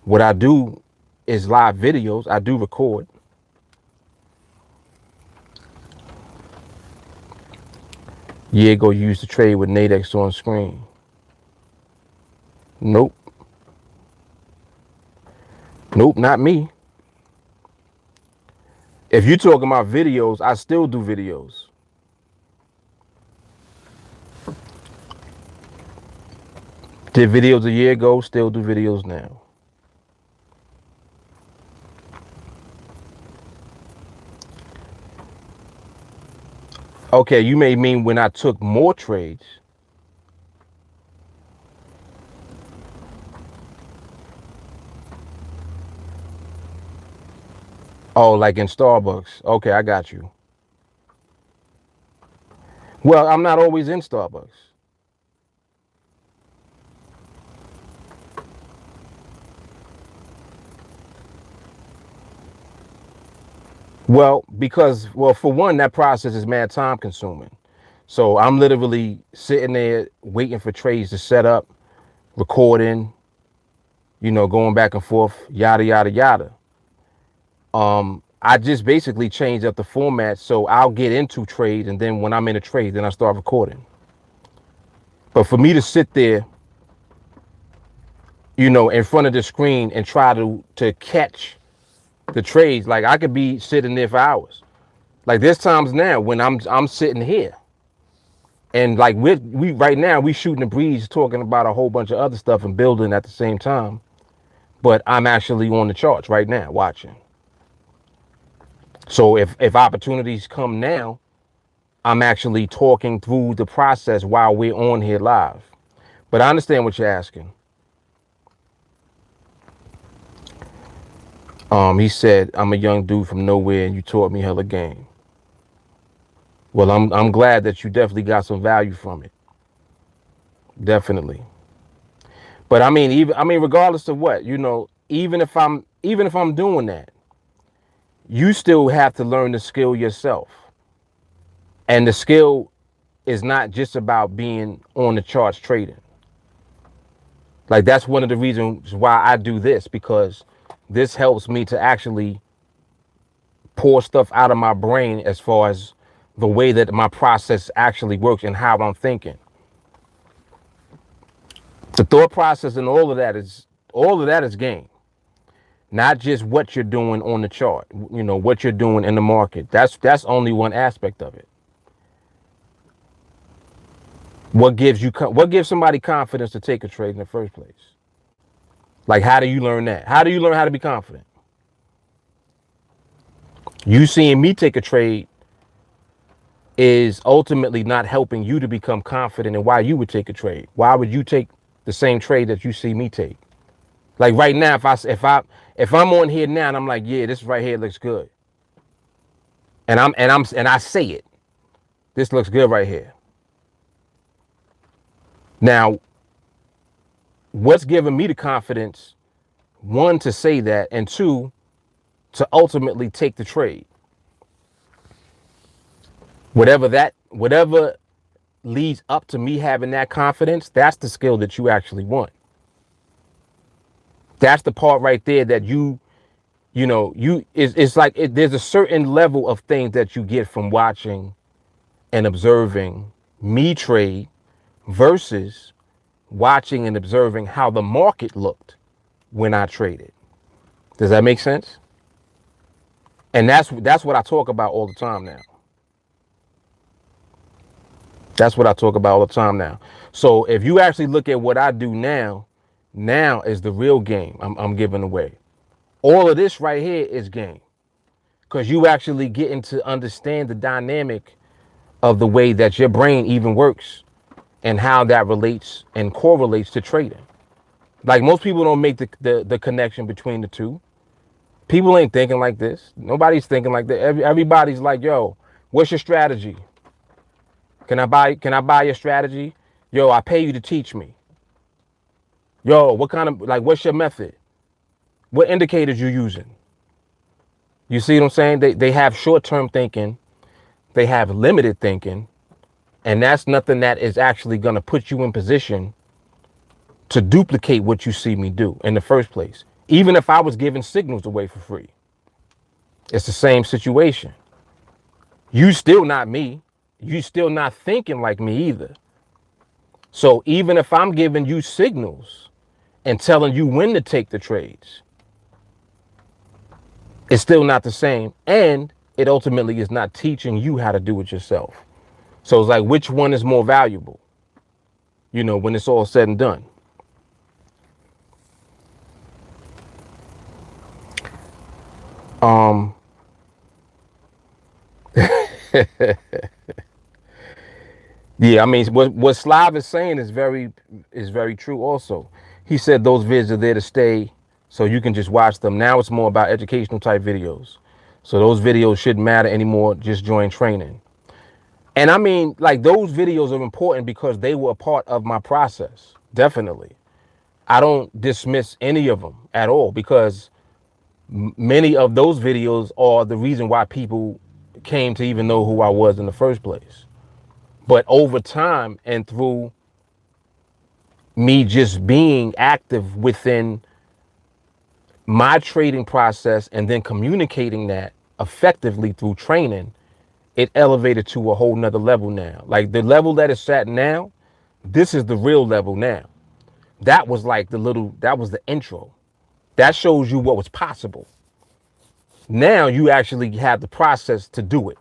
What I do is live videos. I do record. Diego used to trade with NADEX on screen. Nope. Nope, not me. If you're talking about videos, I still do videos. Did videos a year ago, still do videos now. Okay, you may mean when I took more trades. Oh, like in Starbucks. Okay, I got you. Well, I'm not always in Starbucks. Well, for one, that process is mad time consuming. So I'm literally sitting there waiting for trades to set up, recording, going back and forth, yada, yada, yada. I just basically changed up the format. So I'll get into trades. And then when I'm in a trade, then I start recording. But for me to sit there, in front of the screen and try to catch the trades, like I could be sitting there for hours. Like there's times now when I'm sitting here. And like we right now we shooting the breeze talking about a whole bunch of other stuff and building at the same time. But I'm actually on the charts right now watching. So if opportunities come now, I'm actually talking through the process while we're on here live. But I understand what you're asking. He said, I'm a young dude from nowhere and you taught me hella game. Well, I'm glad that you definitely got some value from it. Definitely. But regardless of what, even if I'm doing that, you still have to learn the skill yourself. And the skill is not just about being on the charts trading. Like, that's one of the reasons why I do this, because this helps me to actually pour stuff out of my brain as far as the way that my process actually works and how I'm thinking. The thought process and all of that is game. Not just what you're doing on the chart, what you're doing in the market. That's only one aspect of it. What gives somebody confidence to take a trade in the first place? Like, how do you learn that? How do you learn how to be confident? You seeing me take a trade is ultimately not helping you to become confident in why you would take a trade. Why would you take the same trade that you see me take? Like right now, if I'm on here now and I'm like, yeah, this right here looks good, and I say it, this looks good right here. Now, what's giving me the confidence? One, to say that, and two, to ultimately take the trade. Whatever leads up to me having that confidence, that's the skill that you actually want. That's the part right there that it's like there's a certain level of things that you get from watching and observing me trade versus watching and observing how the market looked when I traded. Does that make sense? And that's what I talk about all the time now. That's what I talk about all the time now. So if you actually look at what I do now is the real game I'm giving away. All of this right here is game, because you actually getting to understand the dynamic of the way that your brain even works and how that relates and correlates to trading. Like, most people don't make the connection between the two. People ain't thinking like this. Nobody's thinking like that. Everybody's like, yo, what's your strategy? Can I buy your strategy? Yo, I pay you to teach me. Yo, what's your method? What indicators you using? You see what I'm saying? They have short-term thinking. They have limited thinking. And that's nothing that is actually going to put you in position to duplicate what you see me do in the first place. Even if I was giving signals away for free, it's the same situation. You still not me. You still not thinking like me either. So even if I'm giving you signals and telling you when to take the trades, it's still not the same. And it ultimately is not teaching you how to do it yourself. So it's like, which one is more valuable, when it's all said and done? Yeah, what Slav is saying is very true also. He said those vids are there to stay, so you can just watch them. Now it's more about educational type videos. So those videos shouldn't matter anymore. Just join training. And like, those videos are important because they were a part of my process. Definitely. I don't dismiss any of them at all, because many of those videos are the reason why people came to even know who I was in the first place. But over time, and through me just being active within my trading process and then communicating that effectively through training, it elevated to a whole nother level now. Like, the level that it's at now, this is the real level now. That was like that was the intro. That shows you what was possible. Now you actually have the process to do it,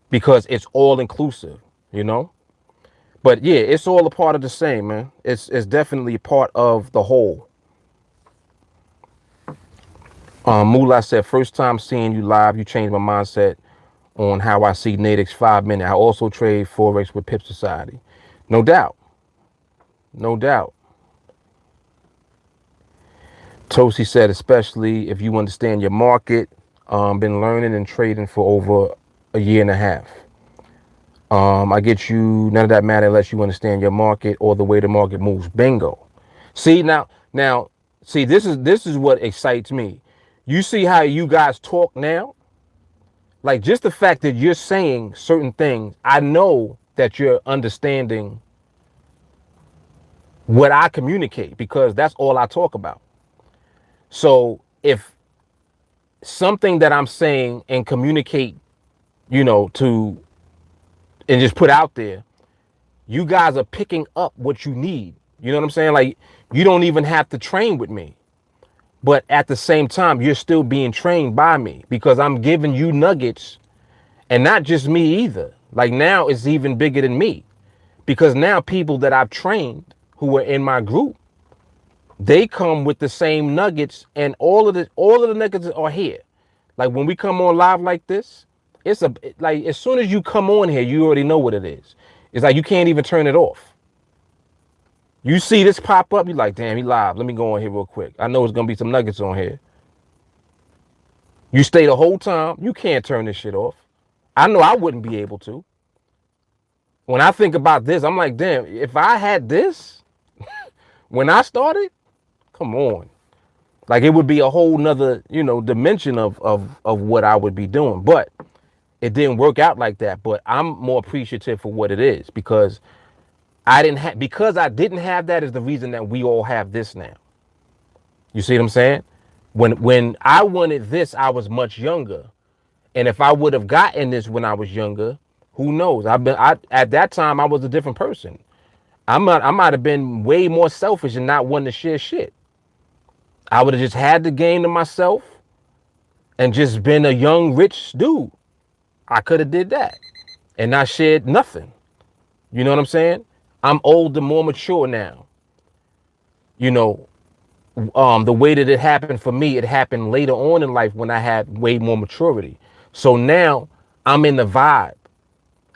because it's all inclusive. But yeah, it's all a part of the same, man. It's definitely a part of the whole. Moolah said, first time seeing you live, you changed my mindset on how I see NADEX 5-minute. I also trade Forex with Pip Society. No doubt. No doubt. Tosi said, especially if you understand your market, been learning and trading for over a year and a half. I get you. None of that matter unless you understand your market or the way the market moves. Bingo. See now, see this is what excites me. You see how you guys talk now? Like just the fact that you're saying certain things, I know that you're understanding what I communicate because that's all I talk about. So if something that I'm saying and communicate, to and just put out there, you guys are picking up what you need. You know what I'm saying? Like you don't even have to train with me. But at the same time, you're still being trained by me because I'm giving you nuggets, and not just me either. Like now it's even bigger than me because now people that I've trained who are in my group, they come with the same nuggets, and all of the nuggets are here. Like when we come on live like this, like as soon as you come on here, you already know what it is. It's like you can't even turn it off. You see this pop up, you're like, damn, he live. Let me go on here real quick. I know it's gonna be some nuggets on here. You stay the whole time. You can't turn this shit off. I know I wouldn't be able to. When I think about this, I'm like, damn, if I had this when I started, come on. Like it would be a whole nother, dimension of what I would be doing. But it didn't work out like that. But I'm more appreciative for what it is because I didn't have that is the reason that we all have this now. You see what I'm saying? When I wanted this, I was much younger. And if I would have gotten this when I was younger, who knows? At that time I was a different person. I might have been way more selfish and not wanting to share shit. I would have just had the game to myself and just been a young rich dude. I could have did that and not shared nothing. You know what I'm saying? I'm older, more mature now. The way that it happened for me, it happened later on in life when I had way more maturity. So now I'm in the vibe.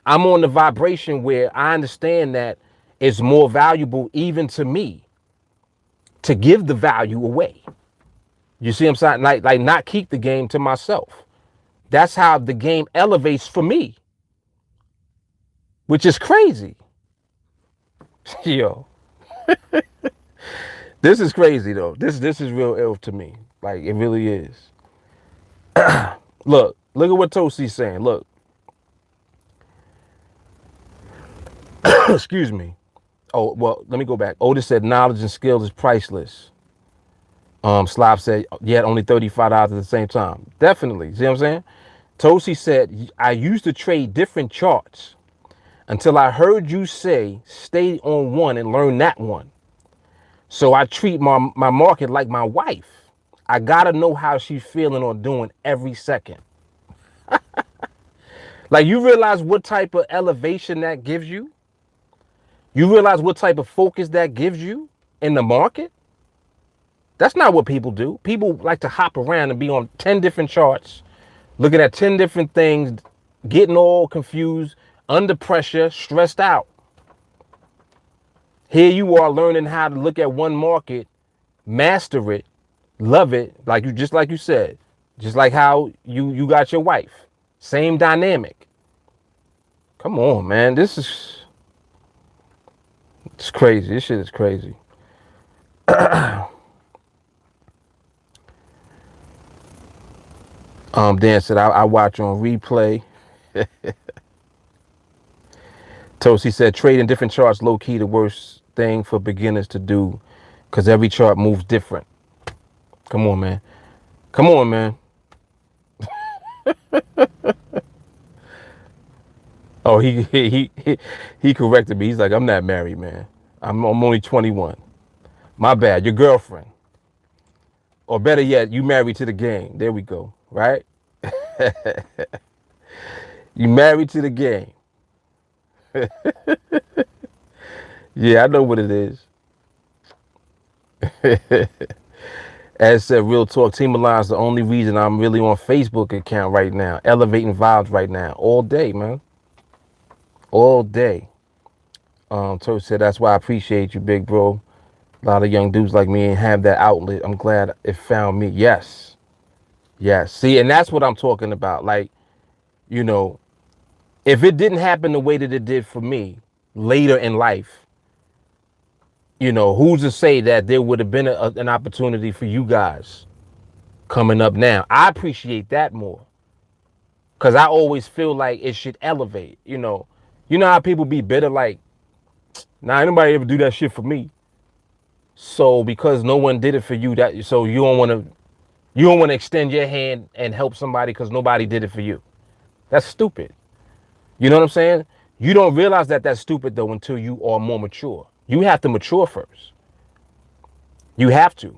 I'm on the vibration where I understand that it's more valuable even to me to give the value away. You see what I'm saying? Like not keep the game to myself. That's how the game elevates for me, which is crazy. Yo, this is crazy though. This is real ill to me. Like it really is. Look at what Tosi's saying. Look. Excuse me. Oh, well, let me go back. Otis said knowledge and skill is priceless. Slav said, yet only $35 at the same time. Definitely. See what I'm saying? Tosi said, I used to trade different charts until I heard you say, stay on one and learn that one. So I treat my market like my wife. I got to know how she's feeling or doing every second. Like you realize what type of elevation that gives you? You realize what type of focus that gives you in the market? That's not what people do. People like to hop around and be on 10 different charts, looking at 10 different things, getting all confused, under pressure, stressed out. Here you are learning how to look at one market, master it, love it, just like you said, just like how you got your wife. Same dynamic. Come on, man. It's crazy. This shit is crazy. Dan said, I watch on replay. Tosi said, trading different charts, low key, the worst thing for beginners to do because every chart moves different. Come on, man. Come on, man. Oh, he corrected me. He's like, I'm not married, man. I'm only 21. My bad. Your girlfriend. Or better yet, you married to the game. There we go. Right? You married to the game. Yeah, I know what it is. As said, real talk, TeamAlliance is the only reason I'm really on Facebook account right now. Elevating vibes right now. All day, man. All day. Toast said, that's why I appreciate you, big bro. A lot of young dudes like me ain't have that outlet. I'm glad it found me. Yes. Yes. See, and that's what I'm talking about. Like, you know, if it didn't happen the way that it did for me later in life, you know, who's to say that there would have been an opportunity for you guys coming up now? I appreciate that more because I always feel like it should elevate. You know how people be bitter, like, nah, ain't nobody ever do that shit for me. So because no one did it for you, that so you don't want to extend your hand and help somebody because nobody did it for you. That's stupid. You know what I'm saying? You don't realize that that's stupid though until you are more mature. You have to mature first. You have to.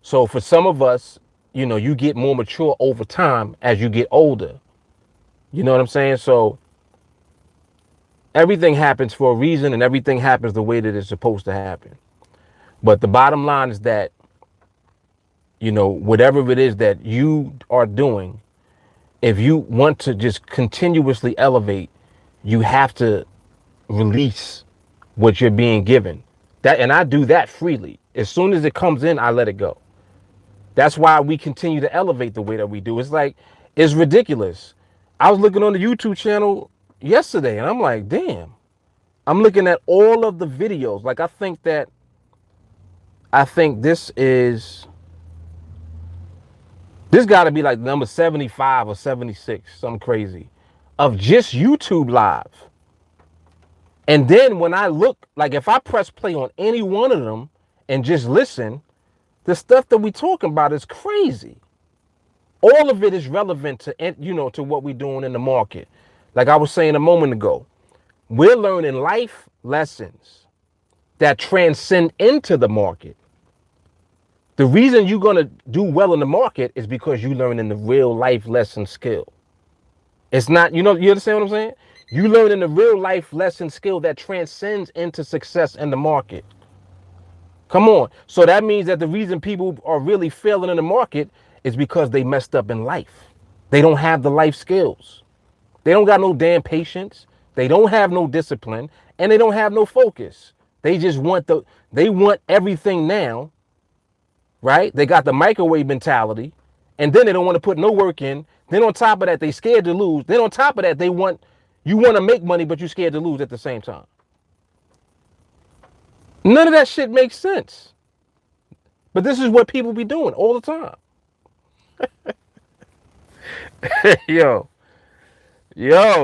So for some of us, you know, you get more mature over time as you get older. You know what I'm saying? So everything happens for a reason and everything happens the way that it's supposed to happen. But the bottom line is that, you know, whatever it is that you are doing, if you want to just continuously elevate, you have to release what you're being given. And I do that freely. As soon as it comes in, I let it go. That's why we continue to elevate the way that we do. It's like, it's ridiculous. I was looking on the YouTube channel yesterday and I'm like, damn, I'm looking at all of the videos. Like, I think this got to be like number 75 or 76, something crazy, of just YouTube live. And then when I look, like if I press play on any one of them and just listen, the stuff that we talking about is crazy. All of it is relevant to, you know, to what we're doing in the market. Like I was saying a moment ago, we're learning life lessons that transcend into the market. The reason you're going to do well in the market is because you're learning the real life lesson skill. It's not, you know, you understand what I'm saying? You learning the real life lesson skill that transcends into success in the market. Come on. So that means that the reason people are really failing in the market is because they messed up in life. They don't have the life skills. They don't got no damn patience. They don't have no discipline and they don't have no focus. They just they want everything now, right? They got the microwave mentality and then they don't want to put no work in. Then on top of that, they scared to lose. Then on top of that, you want to make money, but you're scared to lose at the same time. None of that shit makes sense. But this is what people be doing all the time. Yo,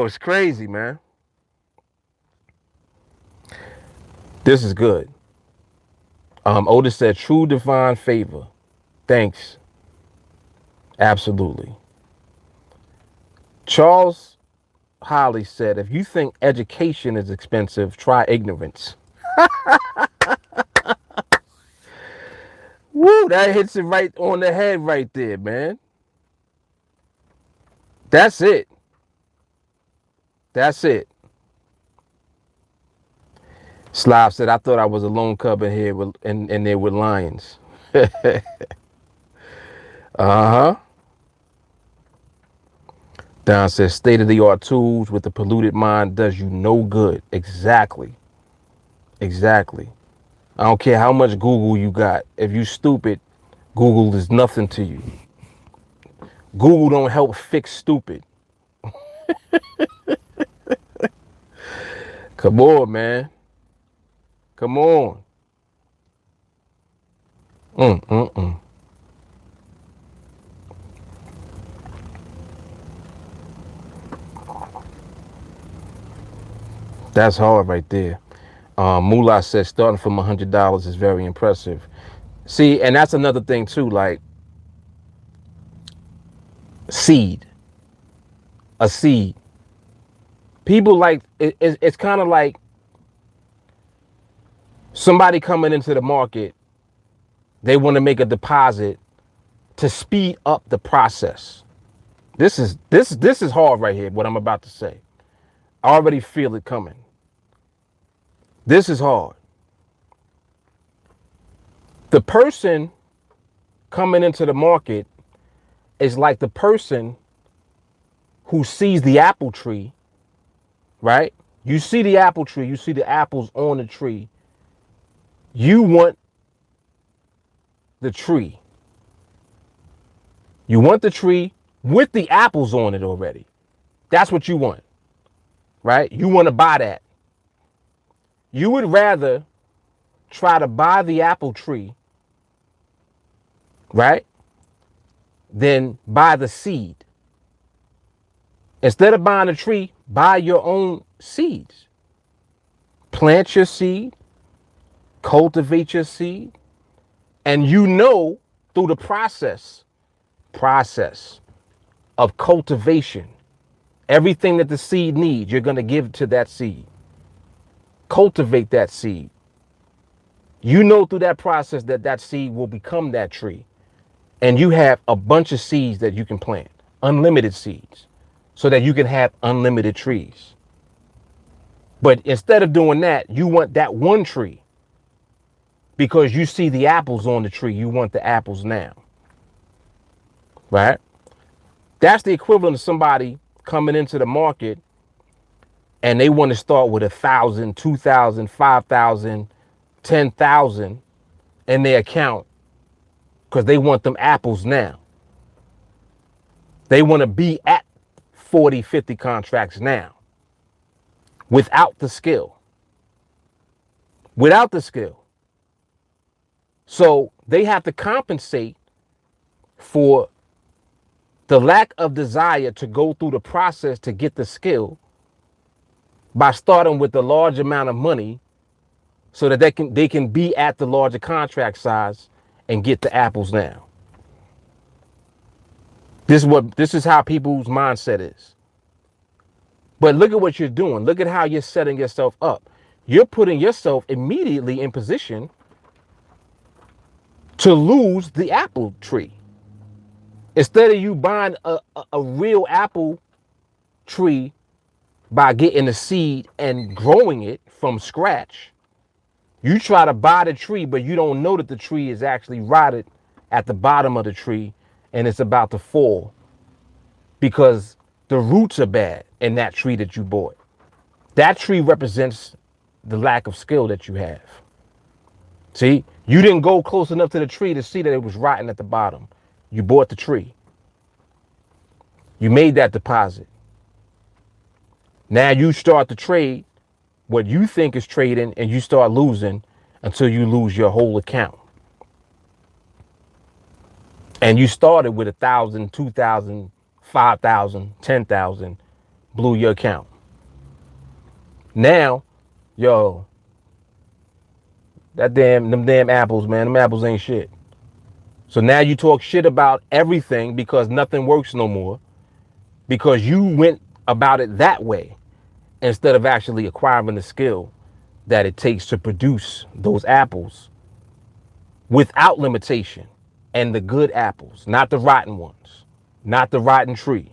it's crazy, man. This is good. Otis said, true divine favor. Thanks. Absolutely. Charles Holly said, if you think education is expensive, try ignorance. Woo, that hits it right on the head right there, man. That's it. That's it. Slav said, I thought I was a lone cub in here in there with lions. Uh-huh. Don says, state-of-the-art tools with a polluted mind does you no good. Exactly. Exactly. I don't care how much Google you got. If you stupid, Google is nothing to you. Google don't help fix stupid. Come on, man. Come on. That's hard right there. Moolah says starting from $100 is very impressive. See, and that's another thing too, like a seed. People like, it's kind of like somebody coming into the market, they want to make a deposit to speed up the process. This is hard right here, what I'm about to say. I already feel it coming. This is hard. The person coming into the market is like the person who sees the apple tree, right? You see the apple tree, you see the apples on the tree. You want the tree. You want the tree with the apples on it already. That's what you want, right? You want to buy that. You would rather try to buy the apple tree, right, than buy the seed. Instead of buying a tree, buy your own seeds. Plant your seed, cultivate your seed, and you know through the process of cultivation, everything that the seed needs, you're going to give to that seed. Cultivate that seed. You know through that process that that seed will become that tree. And you have a bunch of seeds that you can plant, unlimited seeds, so that you can have unlimited trees. But instead of doing that, you want that one tree because you see the apples on the tree. You want the apples now, right? That's the equivalent of somebody coming into the market and they want to start with 1,000, 2,000, 5,000, 10,000 in their account because they want them apples now. They want to be at 40, 50 contracts now without the skill. Without the skill. So they have to compensate for the lack of desire to go through the process to get the skill by starting with a large amount of money so that they can be at the larger contract size and get the apples now. This is how people's mindset is. But look at what you're doing. Look at how you're setting yourself up. You're putting yourself immediately in position to lose the apple tree. Instead of you buying a real apple tree by getting the seed and growing it from scratch, you try to buy the tree, but you don't know that the tree is actually rotted at the bottom of the tree and it's about to fall because the roots are bad in that tree that you bought. That tree represents the lack of skill that you have. See, you didn't go close enough to the tree to see that it was rotten at the bottom. You bought the tree. You made that deposit. Now you start to trade what you think is trading and you start losing until you lose your whole account. And you started with 1,000, 2,000, 5,000, 10,000, blew your account. Now, them damn apples, man, them apples ain't shit. So now you talk shit about everything because nothing works no more because you went about it that way instead of actually acquiring the skill that it takes to produce those apples without limitation and the good apples, not the rotten ones, not the rotten tree.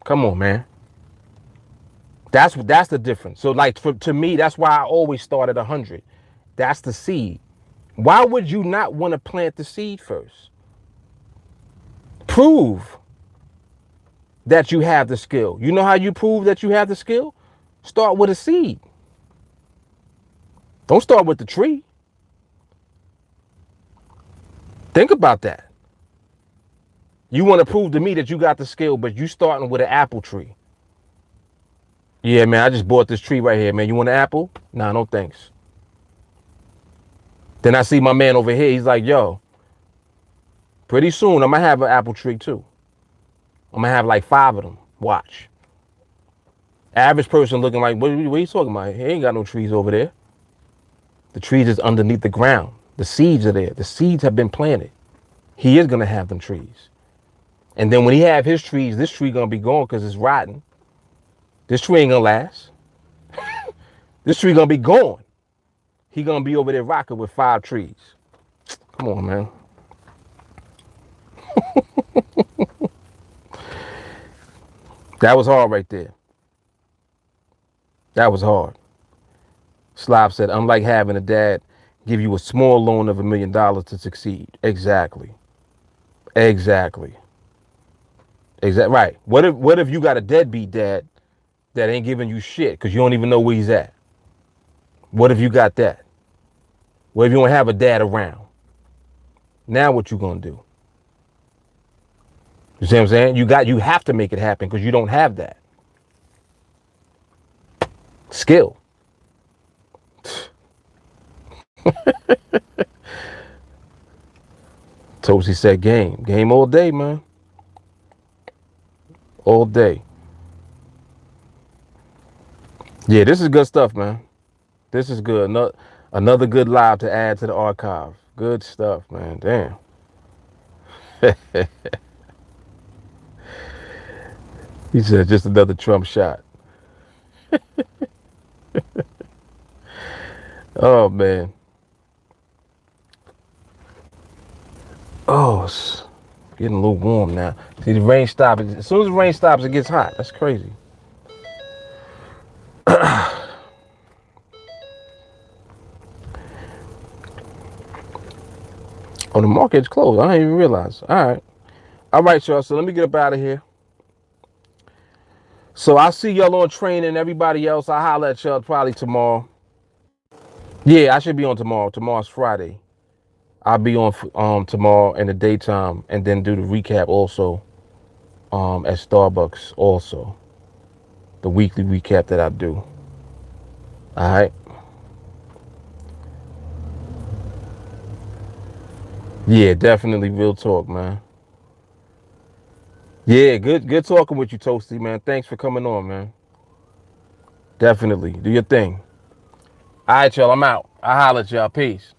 Come on, man. That's the difference. So like to me, that's why I always start at 100. That's the seed. Why would you not want to plant the seed first? Prove that you have the skill. You know how you prove that you have the skill? Start with a seed. Don't start with the tree. Think about that. You want to prove to me that you got the skill, but you starting with an apple tree. Yeah, man, I just bought this tree right here, man. You want an apple? Nah, no thanks. Then I see my man over here. He's like, yo, pretty soon I'm going to have an apple tree too. I'm going to have like 5 of them. Watch. Average person looking like, what are you talking about? He ain't got no trees over there. The trees is underneath the ground. The seeds are there. The seeds have been planted. He is going to have them trees. And then when he have his trees, this tree going to be gone because it's rotten. This tree ain't going to last. This tree going to be gone. He going to be over there rocking with 5 trees. Come on, man. That was hard right there. That was hard. Slob said, unlike having a dad give you a small loan of $1 million to succeed. Exactly. Exactly. Right. What if you got a deadbeat dad that ain't giving you shit because you don't even know where he's at? What if you got that? What if you don't have a dad around? Now what you gonna do? You see what I'm saying? You have to make it happen because you don't have that skill. Toasty said game all day, man, all day. Yeah, this is good stuff, man. This is good. Another good live to add to the archive. Good stuff, man. Damn. He said just another Trump shot. Oh man. Oh, it's getting a little warm now. See, the rain stops. As soon as the rain stops, it gets hot. That's crazy. Oh, the market's closed. I didn't even realize. All right, y'all. So let me get up out of here. So I'll see y'all on training. Everybody else, I'll holler at y'all probably tomorrow. Yeah, I should be on tomorrow. Tomorrow's Friday. I'll be on tomorrow in the daytime and then do the recap also at Starbucks also. The weekly recap that I do. All right. Yeah, definitely real talk, man. Yeah, good talking with you, Toasty, man. Thanks for coming on, man. Definitely. Do your thing. All right, y'all. I'm out. I holler at y'all. Peace.